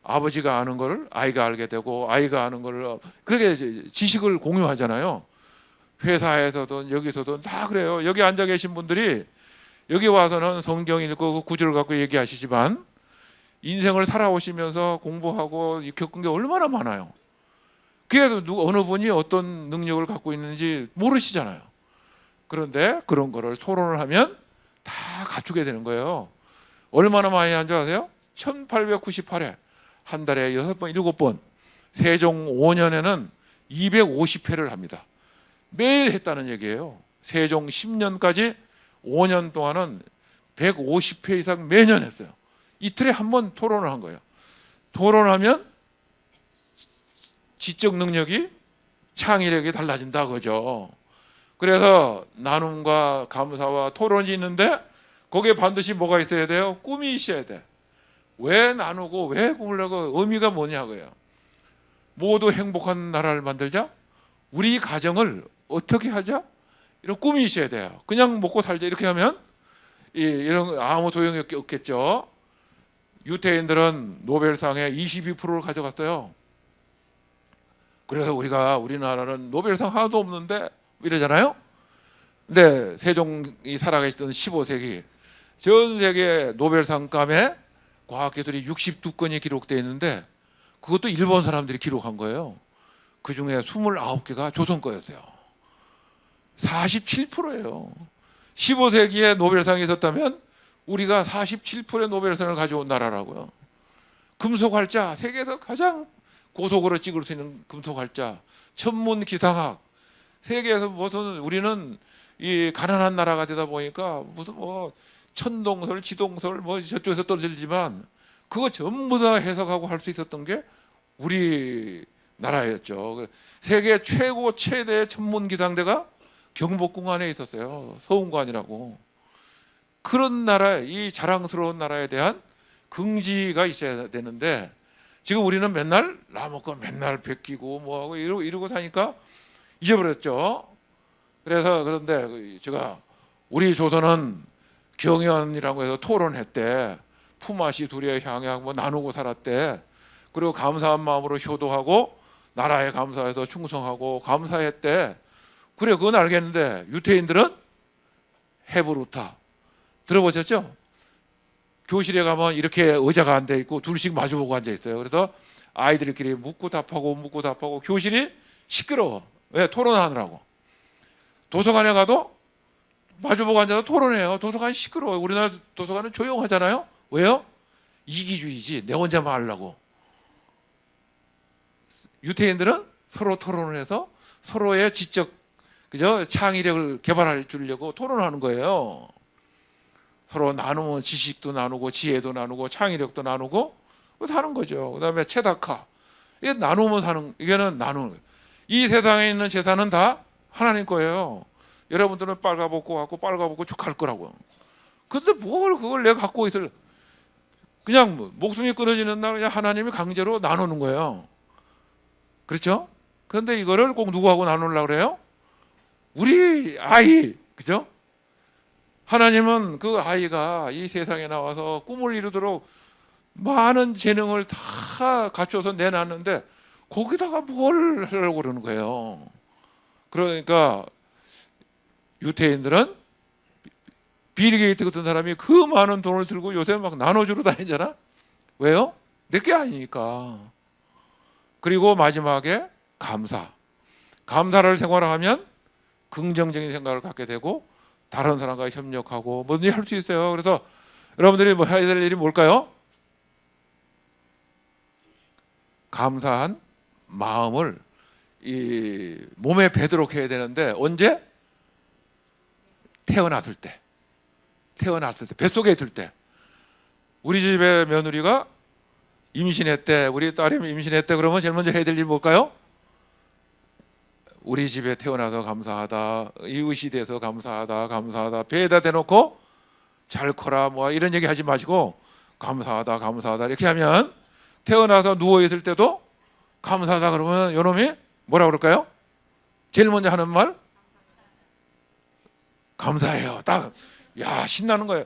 아버지가 아는 걸 아이가 알게 되고, 아이가 아는 걸 그렇게 지식을 공유하잖아요. 회사에서든 여기서든 다 그래요. 여기 앉아 계신 분들이 여기 와서는 성경 읽고 그 구절을 갖고 얘기하시지만 인생을 살아오시면서 공부하고 겪은 게 얼마나 많아요. 그게 어느 분이 어떤 능력을 갖고 있는지 모르시잖아요. 그런데 그런 거를 토론을 하면 다 갖추게 되는 거예요. 얼마나 많이 한 줄 아세요? 1898회 한 달에 6번, 7번. 세종 5년에는 250회를 합니다. 매일 했다는 얘기예요. 세종 10년까지 5년 동안은 150회 이상 매년 했어요. 이틀에 한 번 토론을 한 거예요. 토론하면 지적 능력이, 창의력이 달라진다 그죠. 그래서 나눔과 감사와 토론이 있는데 거기에 반드시 뭐가 있어야 돼요? 꿈이 있어야 돼. 왜 나누고 왜 꾸려고, 의미가 뭐냐고요. 모두 행복한 나라를 만들자. 우리 가정을 어떻게 하자? 이런 꿈이 있어야 돼요. 그냥 먹고 살자 이렇게 하면 이런 아무 소용이 없겠죠. 유태인들은 노벨상에 22%를 가져갔어요. 그래서 우리나라는 노벨상 하나도 없는데 이러잖아요. 근데 세종이 살아계시던 15세기 전 세계 노벨상감에 과학기술이 62건이 기록되어 있는데 그것도 일본 사람들이 기록한 거예요. 그 중에 29개가 조선 거였어요. 47%예요. 15세기에 노벨상이 있었다면 우리가 47%의 노벨상을 가져온 나라라고요. 금속활자 세계에서 가장 고속으로 찍을 수 있는 금속활자, 천문기상학. 세계에서 무슨 우리는 이 가난한 나라가 되다 보니까 무슨 뭐 천동설, 지동설 뭐 저쪽에서 떨어지지만 그거 전부 다 해석하고 할 수 있었던 게 우리 나라였죠. 세계 최고 최대 천문기상대가 경복궁 안에 있었어요. 서운관이라고. 그런 나라, 이 자랑스러운 나라에 대한 긍지가 있어야 되는데 지금 우리는 맨날 나먹고 맨날 베끼고 뭐하고 이러고 사니까 잊어버렸죠. 그래서 그런데 제가 우리 조선은 경연이라고 해서 토론했대. 품앗이 둘의 향약 뭐 나누고 살았대. 그리고 감사한 마음으로 효도하고 나라에 감사해서 충성하고 감사했대. 그래, 그건 알겠는데 유태인들은 헤브루타 들어보셨죠? 교실에 가면 이렇게 의자가 앉아 있고 둘씩 마주보고 앉아 있어요. 그래서 아이들끼리 묻고 답하고 교실이 시끄러워. 왜? 토론하느라고. 도서관에 가도 마주보고 앉아서 토론해요. 도서관이 시끄러워요. 우리나라 도서관은 조용하잖아요. 왜요? 이기주의지. 내 혼자만 하려고. 유태인들은 서로 토론을 해서 서로의 지적, 그죠? 창의력을 개발할 주려고 토론하는 거예요. 서로 나누면 지식도 나누고 지혜도 나누고 창의력도 나누고 사는 거죠. 그다음에 체다카. 이게 나누면 사는, 이게는 나누는 거예요. 이 세상에 있는 재산은 다 하나님 거예요. 여러분들은 빨가벗고 갖고 빨가벗고 쭉 갈 거라고. 근데 뭘 그걸 내가 갖고 있을, 그냥 목숨이 끊어지는 날 그냥 하나님이 강제로 나누는 거예요. 그렇죠? 그런데 이거를 꼭 누구하고 나누려고 그래요? 우리 아이, 그죠? 하나님은 그 아이가 이 세상에 나와서 꿈을 이루도록 많은 재능을 다 갖춰서 내놨는데 거기다가 뭘 하려고 그러는 거예요. 그러니까 유태인들은 빌 게이트 같은 사람이 그 많은 돈을 들고 요새 막 나눠주러 다니잖아. 왜요? 내게 아니니까. 그리고 마지막에 감사. 감사를 생활하면 긍정적인 생각을 갖게 되고 다른 사람과 협력하고 뭐든지 할 수 있어요. 그래서 여러분들이 뭐 해야 될 일이 뭘까요? 감사한 마음을 이 몸에 배도록 해야 되는데 언제? 태어났을 때. 뱃속에 있을 때. 우리 집의 며느리가 임신했대. 우리 딸이 임신했대. 그러면 제일 먼저 해야 될 일이 뭘까요? 우리 집에 태어나서 감사하다. 이웃이 돼서 감사하다. 배에다 대놓고 잘 커라 뭐 이런 얘기 하지 마시고 감사하다 이렇게 하면 태어나서 누워있을 때도 감사하다 그러면 요놈이 뭐라 그럴까요? 제일 먼저 하는 말? 감사해요. 딱, 야, 신나는 거예요.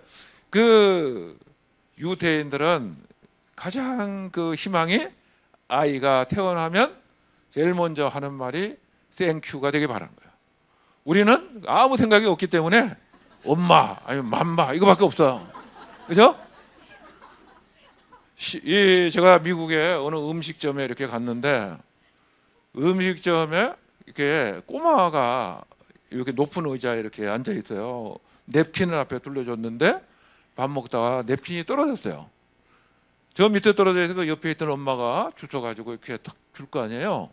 그 유태인들은 가장 그 희망이 아이가 태어나면 제일 먼저 하는 말이 땡큐가 되게 바라는 거예요. 우리는 아무 생각이 없기 때문에 엄마 아니면 맘마 이거밖에 없어요. 그죠? 제가 미국에 어느 음식점에 이렇게 갔는데 음식점에 이렇게 꼬마가 이렇게 높은 의자에 이렇게 앉아 있어요. 냅킨을 앞에 둘러줬는데 밥 먹다가 냅킨이 떨어졌어요. 저 밑에 떨어져 있는 그 옆에 있던 엄마가 주워가지고 이렇게 탁 줄 거 아니에요.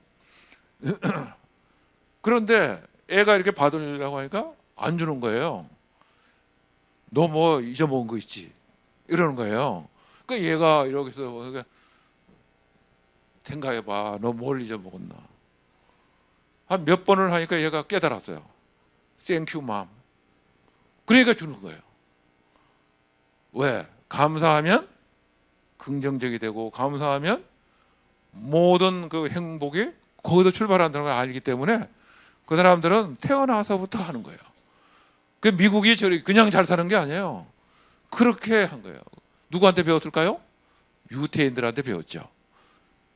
그런데 애가 이렇게 받으려고 하니까 안 주는 거예요. 너 뭐 잊어먹은 거 있지? 이러는 거예요. 그러니까 얘가 이러고서 생각해봐. 너 뭘 잊어먹었나? 한 몇 번을 하니까 얘가 깨달았어요. 땡큐 맘. 그러니까 주는 거예요. 왜? 감사하면 긍정적이 되고 감사하면 모든 그 행복이 거기서 출발한다는 걸 알기 때문에 그 사람들은 태어나서부터 하는 거예요. 그 미국이 저리 그냥 잘 사는 게 아니에요. 그렇게 한 거예요. 누구한테 배웠을까요? 유태인들한테 배웠죠.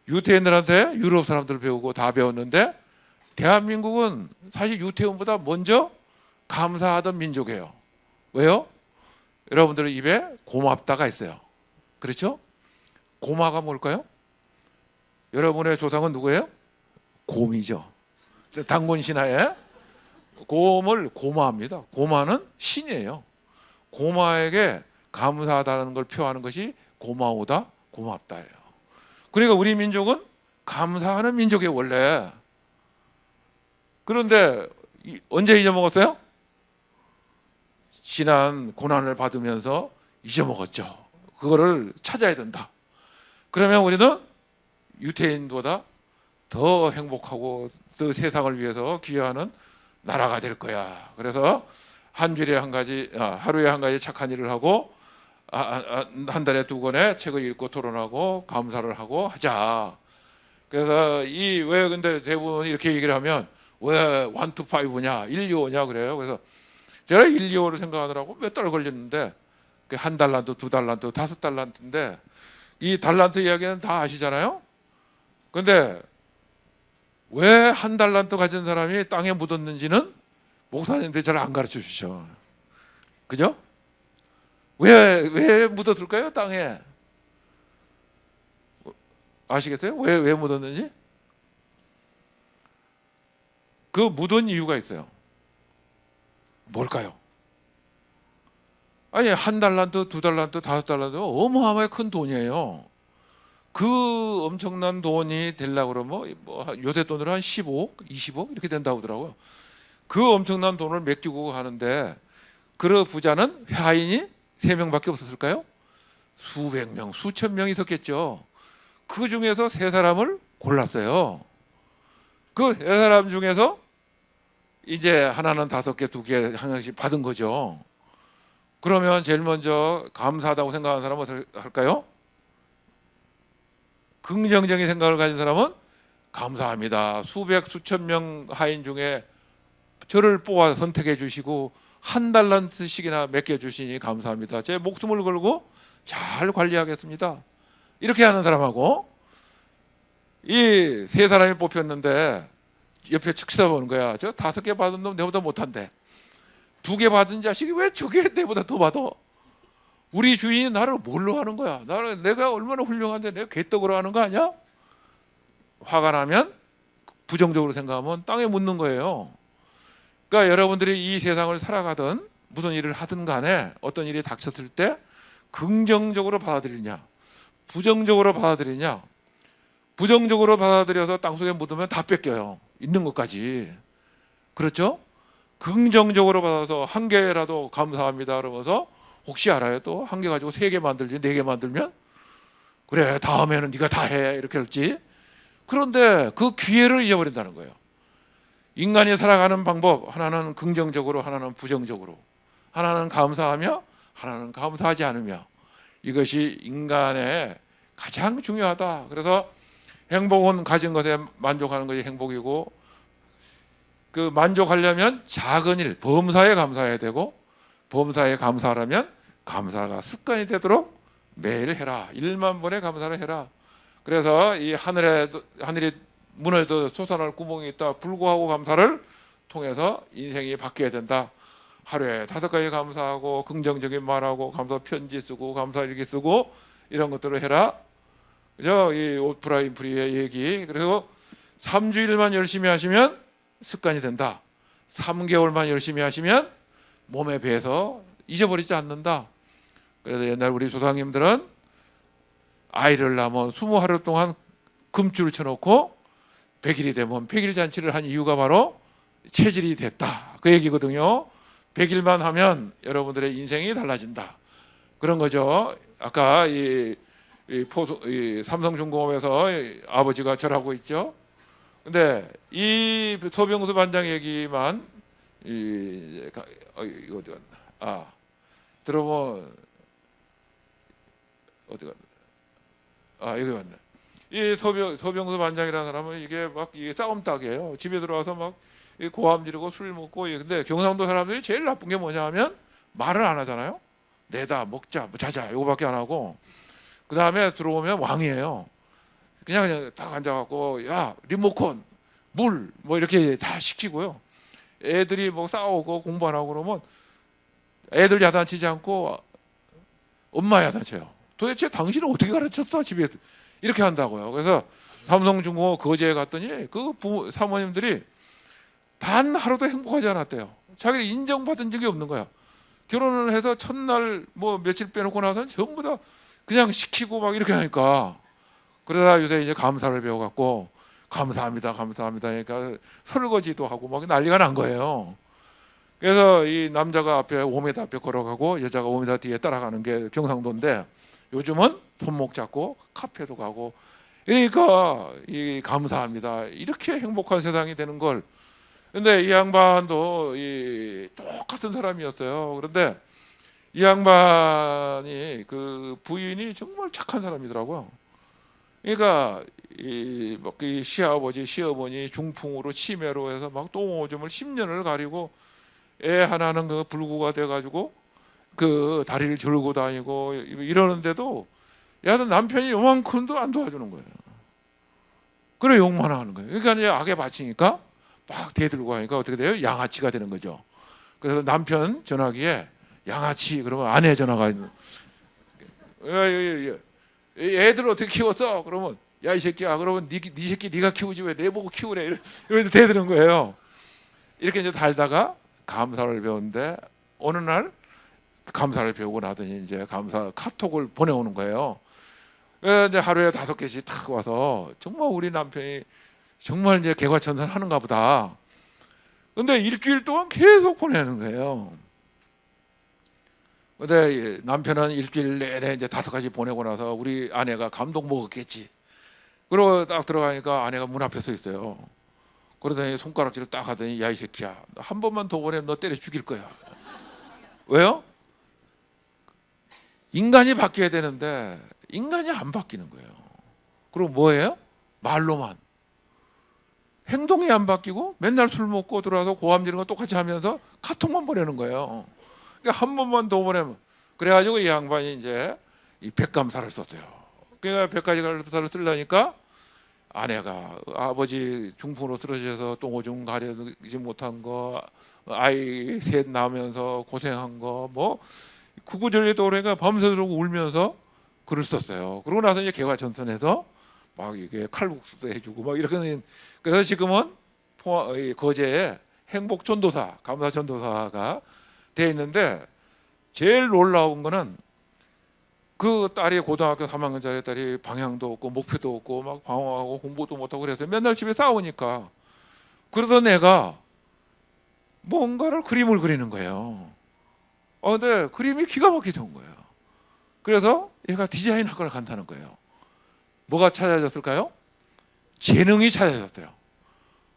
유태인들한테 유럽 사람들 배우고 다 배웠는데 대한민국은 사실 유태인보다 먼저 감사하던 민족이에요. 왜요? 여러분들 입에 고맙다가 있어요. 그렇죠? 고마가 뭘까요? 여러분의 조상은 누구예요? 곰이죠. 당군 신화에 곰을 고마합니다. 고마는 신이에요. 고마에게 감사하다는 걸 표하는 것이 고마우다, 고맙다예요. 그러니까 우리 민족은 감사하는 민족이에요 원래. 그런데 언제 잊어먹었어요? 지난 고난을 받으면서 잊어먹었죠. 그거를 찾아야 된다. 그러면 우리는 유태인보다 더 행복하고 더 세상을 위해서 기여하는 나라가 될 거야. 그래서 한 주에 한 가지, 하루에 한 가지 착한 일을 하고 한 달에 2권의 책을 읽고 토론하고 감사를 하고 하자. 그래서 왜 근데 대부분 이렇게 얘기를 하면 왜 1, 2, 5냐 1, 2, 5냐 그래요. 그래서 제가 1, 2, 5를 생각하느라고 몇 달 걸렸는데 한 달란트, 2달란트, 5달란트인데 이 달란트 이야기는 다 아시잖아요. 근데 왜 한 달란트 가진 사람이 땅에 묻었는지는 목사님들이 잘 안 가르쳐 주셔. 그죠? 왜 묻었을까요? 땅에. 아시겠어요? 왜 묻었는지? 그 묻은 이유가 있어요. 뭘까요? 아니, 1달란트, 2달란트, 5달란트 어마어마하게 큰 돈이에요. 그 엄청난 돈이 되려고 그러면 요새 돈으로 한 15억, 20억 이렇게 된다고 하더라고요. 그 엄청난 돈을 맡기고 하는데 그 부자는 하인이 3명밖에 없었을까요? 수백 명, 수천 명이 있었겠죠. 그 중에서 3사람을 골랐어요. 그 3사람 중에서 이제 하나는 5개, 2개 하나씩 받은 거죠. 그러면 제일 먼저 감사하다고 생각하는 사람은 어떻게 할까요? 긍정적인 생각을 가진 사람은 감사합니다. 수백 수천 명 하인 중에 저를 뽑아 선택해 주시고 1달란트씩이나 맡겨 주시니 감사합니다. 제 목숨을 걸고 잘 관리하겠습니다. 이렇게 하는 사람하고 이 3사람이 뽑혔는데 옆에 척 쳐다보는 거야. 저 5개 받은 놈 내보다 못한데 2개 받은 자식이 왜 저게 내보다 더 받아? 우리 주인이 나를 뭘로 하는 거야? 내가 얼마나 훌륭한데 내가 개떡으로 하는 거 아니야? 화가 나면 부정적으로 생각하면 땅에 묻는 거예요. 그러니까 여러분들이 이 세상을 살아가든 무슨 일을 하든 간에 어떤 일이 닥쳤을 때 긍정적으로 받아들이냐 부정적으로 받아들이냐. 부정적으로 받아들여서 땅속에 묻으면 다 뺏겨요. 있는 것까지. 그렇죠? 긍정적으로 받아서 1개라도 감사합니다 그러면서 혹시 알아요? 또 1개 가지고 3개 만들지 4개 만들면 그래 다음에는 네가 다 해 이렇게 할지. 그런데 그 기회를 잊어버린다는 거예요. 인간이 살아가는 방법 하나는 긍정적으로 하나는 부정적으로 하나는 감사하며 하나는 감사하지 않으며 이것이 인간의 가장 중요하다. 그래서 행복은 가진 것에 만족하는 것이 행복이고 그 만족하려면 작은 일 범사에 감사해야 되고 범사에 감사하려면 감사가 습관이 되도록 매일 해라. 1만 번의 감사를 해라. 그래서 이 하늘이 문에도 솟아날 구멍이 있다. 불구하고 감사를 통해서 인생이 바뀌어야 된다. 하루에 5가지 감사하고 긍정적인 말하고 감사 편지 쓰고 감사 일기 쓰고 이런 것들을 해라. 그죠? 이 오프라 윈프리의 얘기. 그리고 3주일만 열심히 하시면 습관이 된다. 3개월만 열심히 하시면 몸에 배서 잊어버리지 않는다. 그래서 옛날 우리 조상님들은 아이를 낳으면 20하루 동안 금줄을 쳐놓고 100일이 되면 100일 잔치를 한 이유가 바로 체질이 됐다. 그 얘기거든요. 100일만 하면 여러분들의 인생이 달라진다. 그런 거죠. 아까 이 삼성중공업에서 아버지가 절하고 있죠. 근데 이 소병수 반장 얘기만 이거 어디 갔나? 들어보면 어디 갔나? 여기 왔네. 이 소병수 반장이라는 사람은 이게 싸움닭이에요. 집에 들어와서 막 고함 지르고 술 먹고. 근데 경상도 사람들이 제일 나쁜 게 뭐냐 하면 말을 안 하잖아요. 내다 먹자 자자 이거밖에 안 하고 그 다음에 들어오면 왕이에요. 그냥 딱 앉아갖고 야 리모컨 물 뭐 이렇게 다 시키고요. 애들이 뭐 싸우고 공부 안 하고 그러면 애들 야단치지 않고 엄마 야단쳐요. 도대체 당신은 어떻게 가르쳤어 집에 이렇게 한다고요. 그래서 삼성중공업 거제에 갔더니 그 사모님들이 단 하루도 행복하지 않았대요. 자기를 인정받은 적이 없는 거야. 결혼을 해서 첫날 뭐 며칠 빼놓고 나서는 전부 다 그냥 시키고 막 이렇게 하니까. 그러다 요새 이제 감사를 배워갖고 감사합니다, 감사합니다. 그러니까 설거지도 하고 막 난리가 난 거예요. 그래서 이 남자가 앞에 5m 앞에 걸어가고 여자가 5m 뒤에 따라가는 게 경상도인데 요즘은 손목 잡고 카페도 가고 그러니까 이 감사합니다. 이렇게 행복한 세상이 되는 걸. 근데 이 양반도 이 똑같은 사람이었어요. 그런데 이 양반이 그 부인이 정말 착한 사람이더라고요. 그러니까 이 시아버지 시어머니 중풍으로 치매로 해서 막 똥오줌을 10년을 가리고 애 하나는 그 불구가 돼가지고 그 다리를 절고 다니고 이러는데도 야는 남편이 요만큼도 안 도와주는 거예요. 그래 욕만 하는 거예요. 그러니까 이제 악에 바치니까 막 대들고 하니까 어떻게 돼요? 양아치가 되는 거죠. 그래서 남편 전화기에 양아치 그러면 아내 전화가 있는. 애들 어떻게 키웠어? 그러면 야 이 새끼야 그러면 네 새끼 네가 키우지 왜 내 보고 키우래? 이러면서 대드는 거예요. 이렇게 이제 달다가 감사를 배우는데 어느 날 감사를 배우고 나더니 이제 감사 카톡을 보내오는 거예요. 이제 하루에 5개씩 탁 와서 정말 우리 남편이 정말 이제 개과천선하는가 보다. 근데 일주일 동안 계속 보내는 거예요. 근데 남편은 일주일 내내 이제 5가지 보내고 나서 우리 아내가 감동 먹었겠지. 그러고 딱 들어가니까 아내가 문 앞에 서 있어요. 그러더니 손가락질을 딱 하더니 야 이 새끼야 한 번만 더 보내면 너 때려 죽일 거야. 왜요? 인간이 바뀌어야 되는데 인간이 안 바뀌는 거예요. 그리고 뭐예요? 말로만. 행동이 안 바뀌고 맨날 술 먹고 들어와서 고함 지르는 거 똑같이 하면서 카톡만 보내는 거예요. 그러니까 한 번만 더 보내면 그래가지고 이 양반이 이제 이 백감사를 썼어요. 그러니까 100가지 쓰려니까 아내가 아버지 중풍으로 쓰러져서 똥오줌 가려지 못한 거, 아이 셋 낳으면서 고생한 거, 뭐 구구절절 그러니까 밤새도록 울면서 글을 썼어요. 그러고 나서 이제 개화천선해서 막 이게 칼국수도 해주고 막 이렇게. 그래서 지금은 거제에 행복전도사, 감사전도사가 돼 있는데 제일 놀라운 거는 그 딸이 고등학교 3학년짜리 딸이 방향도 없고 목표도 없고 막 방황하고 공부도 못하고 그래서 맨날 집에 싸우니까 그러던 애가 뭔가를 그림을 그리는 거예요. 근데 그림이 기가 막히게 좋은 거예요. 그래서 얘가 디자인 학원을 간다는 거예요. 뭐가 찾아졌을까요? 재능이 찾아졌어요.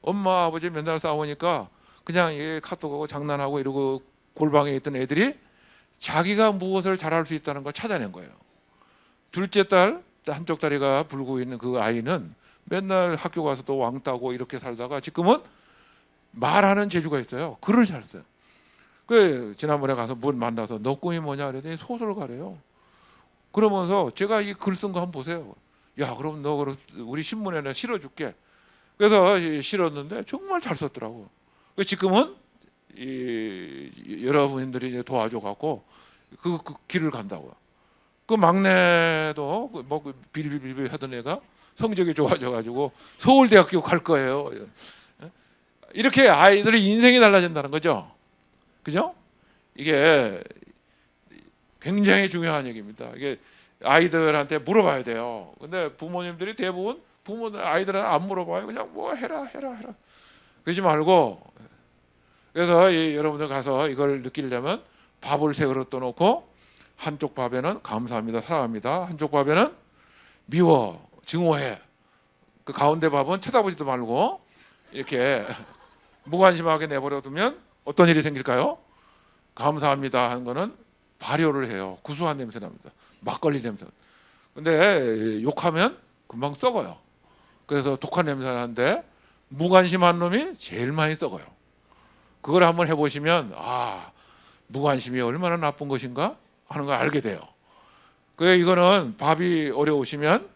엄마 아버지 맨날 싸우니까 그냥 카톡하고 장난하고 이러고 골방에 있던 애들이 자기가 무엇을 잘할 수 있다는 걸 찾아낸 거예요. 둘째 딸 한쪽 다리가 불고 있는 그 아이는 맨날 학교 가서도 왕따고 이렇게 살다가 지금은 말하는 재주가 있어요. 글을 잘 써요. 그 지난번에 가서 문 만나서 너 꿈이 뭐냐 그랬더니 소설가래요. 그러면서 제가 이 글 쓴 거 한번 보세요. 야 그럼 너 우리 신문에 내가 실어줄게. 그래서 실었는데 정말 잘 썼더라고. 지금은 여러분들이 이제 도와줘 갖고 그 길을 간다고요. 그 막내도 뭐 비리비리 하던 애가 성적이 좋아져 가지고 서울대학교 갈 거예요. 이렇게 아이들의 인생이 달라진다는 거죠. 그죠? 이게 굉장히 중요한 얘기입니다. 이게 아이들한테 물어봐야 돼요. 근데 부모님들이 대부분 아이들한테 안 물어봐요. 그냥 뭐 해라. 그러지 말고. 그래서 여러분들 가서 이걸 느끼려면 밥을 세 그릇 떠놓고 한쪽 밥에는 감사합니다, 사랑합니다. 한쪽 밥에는 미워, 증오해. 그 가운데 밥은 쳐다보지도 말고 이렇게 무관심하게 내버려 두면 어떤 일이 생길까요? 감사합니다 하는 거는 발효를 해요. 구수한 냄새 납니다. 막걸리 냄새. 근데 욕하면 금방 썩어요. 그래서 독한 냄새 나는데 무관심한 놈이 제일 많이 썩어요. 그걸 한번 해보시면 무관심이 얼마나 나쁜 것인가 하는 걸 알게 돼요. 그래 이거는 밥이 어려우시면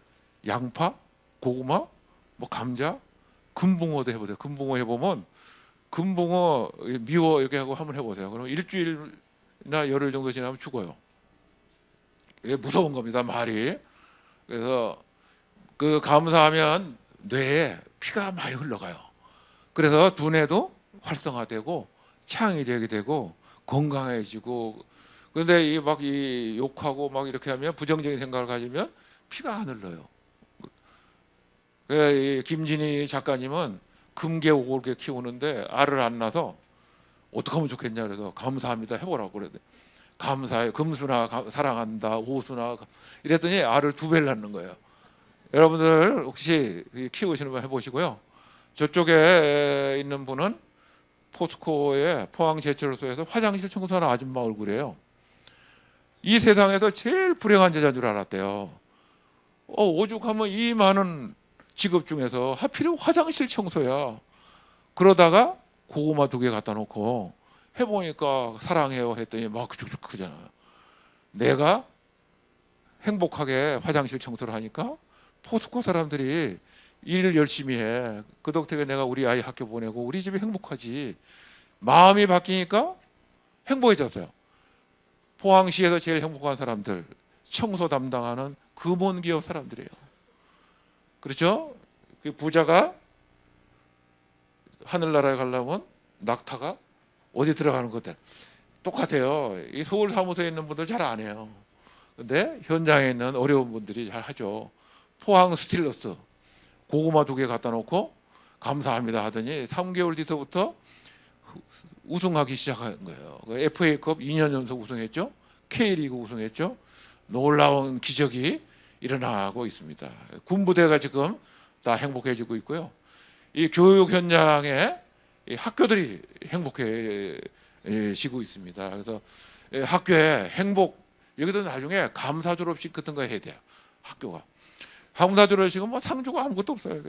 양파, 고구마, 뭐 감자, 금붕어도 해보세요. 금붕어 해보면 금붕어 미워 이렇게 하고 한번 해보세요. 그럼 일주일이나 열흘 정도 지나면 죽어요. 이게 무서운 겁니다, 말이. 그래서 그 감사하면 뇌에 피가 많이 흘러가요. 그래서 두뇌도 활성화되고 창의되게 되고 건강해지고. 그런데 이 욕하고 막 이렇게 하면 부정적인 생각을 가지면 피가 안 흘러요. 이 김진희 작가님은 금계옥을 키우는데 알을 안 낳아서 어떻게 하면 좋겠냐 그래서 감사합니다 해보라고 그래. 감사해. 금수나 사랑한다. 오수나 이랬더니 알을 2배를 낳는 거예요. 여러분들 혹시 키우시는 분 해보시고요. 저쪽에 있는 분은 포스코의 포항제철소에서 화장실 청소하는 아줌마 얼굴이에요. 이 세상에서 제일 불행한 여자인 줄 알았대요. 오죽하면 이 많은 직업 중에서 하필이면 화장실 청소야. 그러다가 고구마 2개 갖다 놓고 해보니까 사랑해요 했더니 막 쭉쭉 크잖아. 내가 행복하게 화장실 청소를 하니까 포스코 사람들이 일을 열심히 해. 그 덕택에 내가 우리 아이 학교 보내고 우리 집이 행복하지. 마음이 바뀌니까 행복해졌어요. 포항시에서 제일 행복한 사람들, 청소 담당하는 금혼기업 사람들이에요. 그렇죠? 그 부자가 하늘나라에 가려면 낙타가 어디 들어가는 것들 똑같아요. 이 서울 사무소에 있는 분들 잘 안 해요. 근데 현장에 있는 어려운 분들이 잘 하죠. 포항 스틸러스 고구마 2개 갖다 놓고 감사합니다 하더니 3개월 뒤부터 우승하기 시작한 거예요. FA컵 2년 연속 우승했죠. K리그 우승했죠. 놀라운 기적이 일어나고 있습니다. 군부대가 지금 다 행복해지고 있고요. 이 교육 현장에 이 학교들이 행복해지고 있습니다. 그래서 학교에 행복, 여기도 나중에 감사 졸업식 같은 거 해야 돼요. 학교가 감사 졸업식은 뭐 상주가 아무것도 없어요.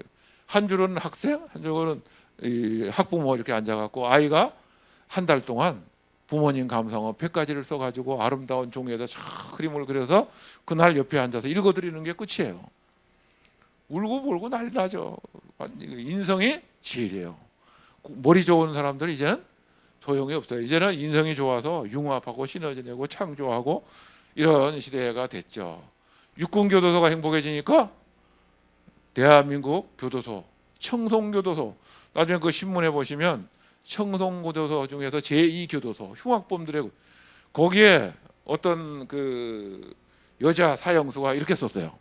한 줄은 학생, 한 줄은 이 학부모 이렇게 앉아갖고 아이가 한 달 동안 부모님 감상어 100가지를 써가지고 아름다운 종이에다 촥 그림을 그려서 그날 옆에 앉아서 읽어드리는 게 끝이에요. 울고 불고 난리 나죠. 인성이 제일이에요. 머리 좋은 사람들은 이제는 소용이 없어요. 이제는 인성이 좋아서 융합하고 시너지 내고 창조하고 이런 시대가 됐죠. 육군교도소가 행복해지니까 대한민국 교도소, 청송교도소, 나중에 그 신문에 보시면 청송교도소 중에서 제2교도소, 흉악범들의 거기에 어떤 그 여자 사형수가 이렇게 썼어요.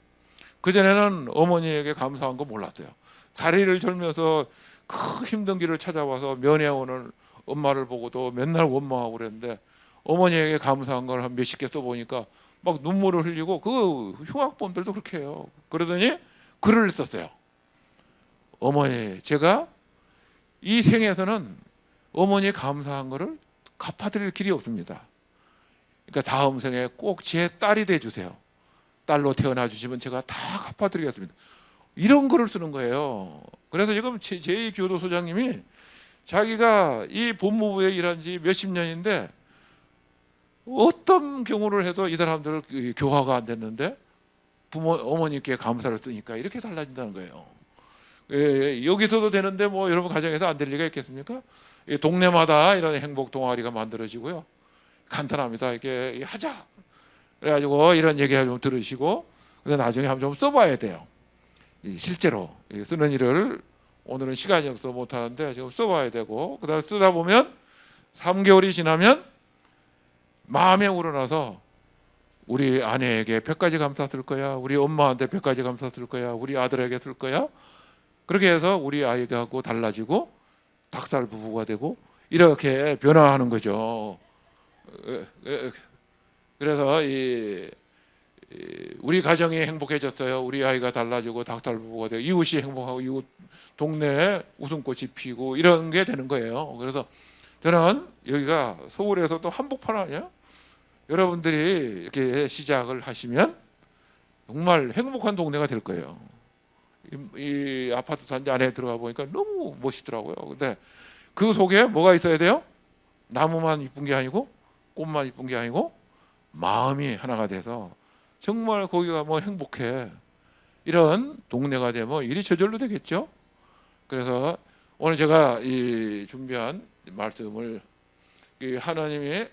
그전에는 어머니에게 감사한 거 몰랐어요. 다리를 절면서 그 힘든 길을 찾아와서 면회오는 엄마를 보고도 맨날 원망하고 그랬는데 어머니에게 감사한 걸 한 몇십 개 써보니까 막 눈물을 흘리고 그 흉악범들도 그렇게 해요. 그러더니 글을 썼어요. 어머니, 제가 이 생에서는 어머니 감사한 거를 갚아드릴 길이 없습니다. 그러니까 다음 생에 꼭 제 딸이 돼주세요. 딸로 태어나 주시면 제가 다 갚아드리겠습니다. 이런 글을 쓰는 거예요. 그래서 지금 제2교도소장님이 자기가 이 법무부에 일한 지 몇십 년인데 어떤 경우를 해도 이 사람들 교화가 안 됐는데 어머니께 감사를 쓰니까 이렇게 달라진다는 거예요. 여기서도 되는데 뭐 여러분 가정에서 안 될 리가 있겠습니까? 동네마다 이런 행복 동아리가 만들어지고요. 간단합니다. 이게 하자. 그래가지고 이런 얘기 좀 들으시고 근데 나중에 한번 좀 써봐야 돼요. 실제로 쓰는 일을 오늘은 시간이 없어 못하는데 지금 써봐야 되고 그다음 쓰다 보면 3개월이 지나면 마음에 우러나서 우리 아내에게 100가지 감사 쓸 거야. 우리 엄마한테 100가지 감사 쓸 거야. 우리 아들에게 쓸 거야. 그렇게 해서 우리 아이하고 달라지고 닭살 부부가 되고 이렇게 변화하는 거죠. 그래서 우리 가정이 행복해졌어요. 우리 아이가 달라지고 닭살 부부가 되고 이웃이 행복하고 이웃 동네에 웃음꽃이 피고 이런 게 되는 거예요. 그래서 저는 여기가 서울에서 또 한복판 아니에요? 여러분들이 이렇게 시작을 하시면 정말 행복한 동네가 될 거예요. 이 아파트 단지 안에 들어가 보니까 너무 멋있더라고요. 근데 그 속에 뭐가 있어야 돼요? 나무만 이쁜 게 아니고 꽃만 이쁜 게 아니고 마음이 하나가 돼서 정말 거기가 뭐 행복해. 이런 동네가 되면 일이 저절로 되겠죠. 그래서 오늘 제가 이 준비한 말씀을 하나님이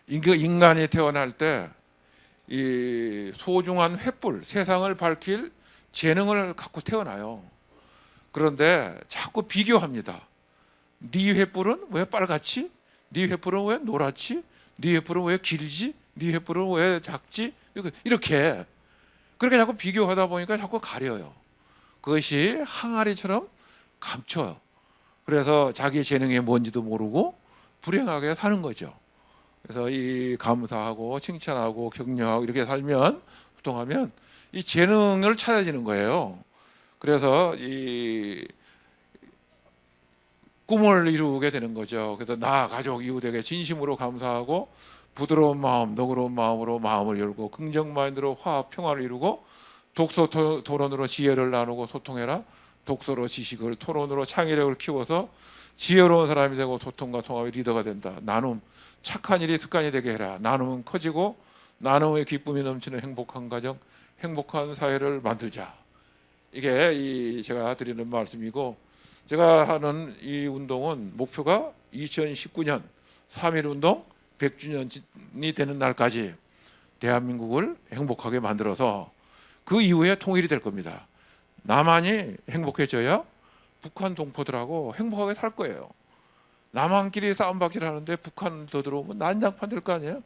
인간이 태어날 때 이 소중한 횃불, 세상을 밝힐 재능을 갖고 태어나요. 그런데 자꾸 비교합니다. 네 횃불은 왜 빨갛지? 네 횃불은 왜 노랗지? 네 횃불은 왜 길지? 네 횃불은 왜 작지? 이렇게 그렇게 자꾸 비교하다 보니까 자꾸 가려요. 그것이 항아리처럼 감춰요. 그래서 자기 재능이 뭔지도 모르고 불행하게 사는 거죠. 그래서 이 감사하고 칭찬하고 격려하고 이렇게 살면, 소통하면 이 재능을 찾아지는 거예요. 그래서 이 꿈을 이루게 되는 거죠. 그래서 나 가족 이웃에게 진심으로 감사하고 부드러운 마음, 너그러운 마음으로 마음을 열고 긍정 마인드로 화합 평화를 이루고 독서 토론으로 지혜를 나누고 소통해라. 독서로 지식을, 토론으로 창의력을 키워서 지혜로운 사람이 되고 소통과 통합의 리더가 된다. 나눔, 착한 일이 습관이 되게 해라. 나눔은 커지고 나눔의 기쁨이 넘치는 행복한 가정, 행복한 사회를 만들자. 이게 이 제가 드리는 말씀이고, 제가 하는 이 운동은 목표가 2019년 3.1 운동 100주년이 되는 날까지 대한민국을 행복하게 만들어서 그 이후에 통일이 될 겁니다. 남한이 행복해져야 북한 동포들하고 행복하게 살 거예요. 남한끼리 싸움박질 하는데 북한 더 들어오면 난장판 될 거 아니에요.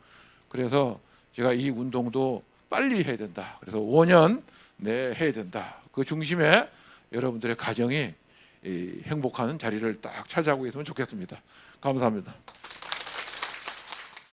그래서 제가 이 운동도 빨리 해야 된다. 그래서 5년 내에 해야 된다. 그 중심에 여러분들의 가정이 이 행복한 자리를 딱 차지하고 있으면 좋겠습니다. 감사합니다.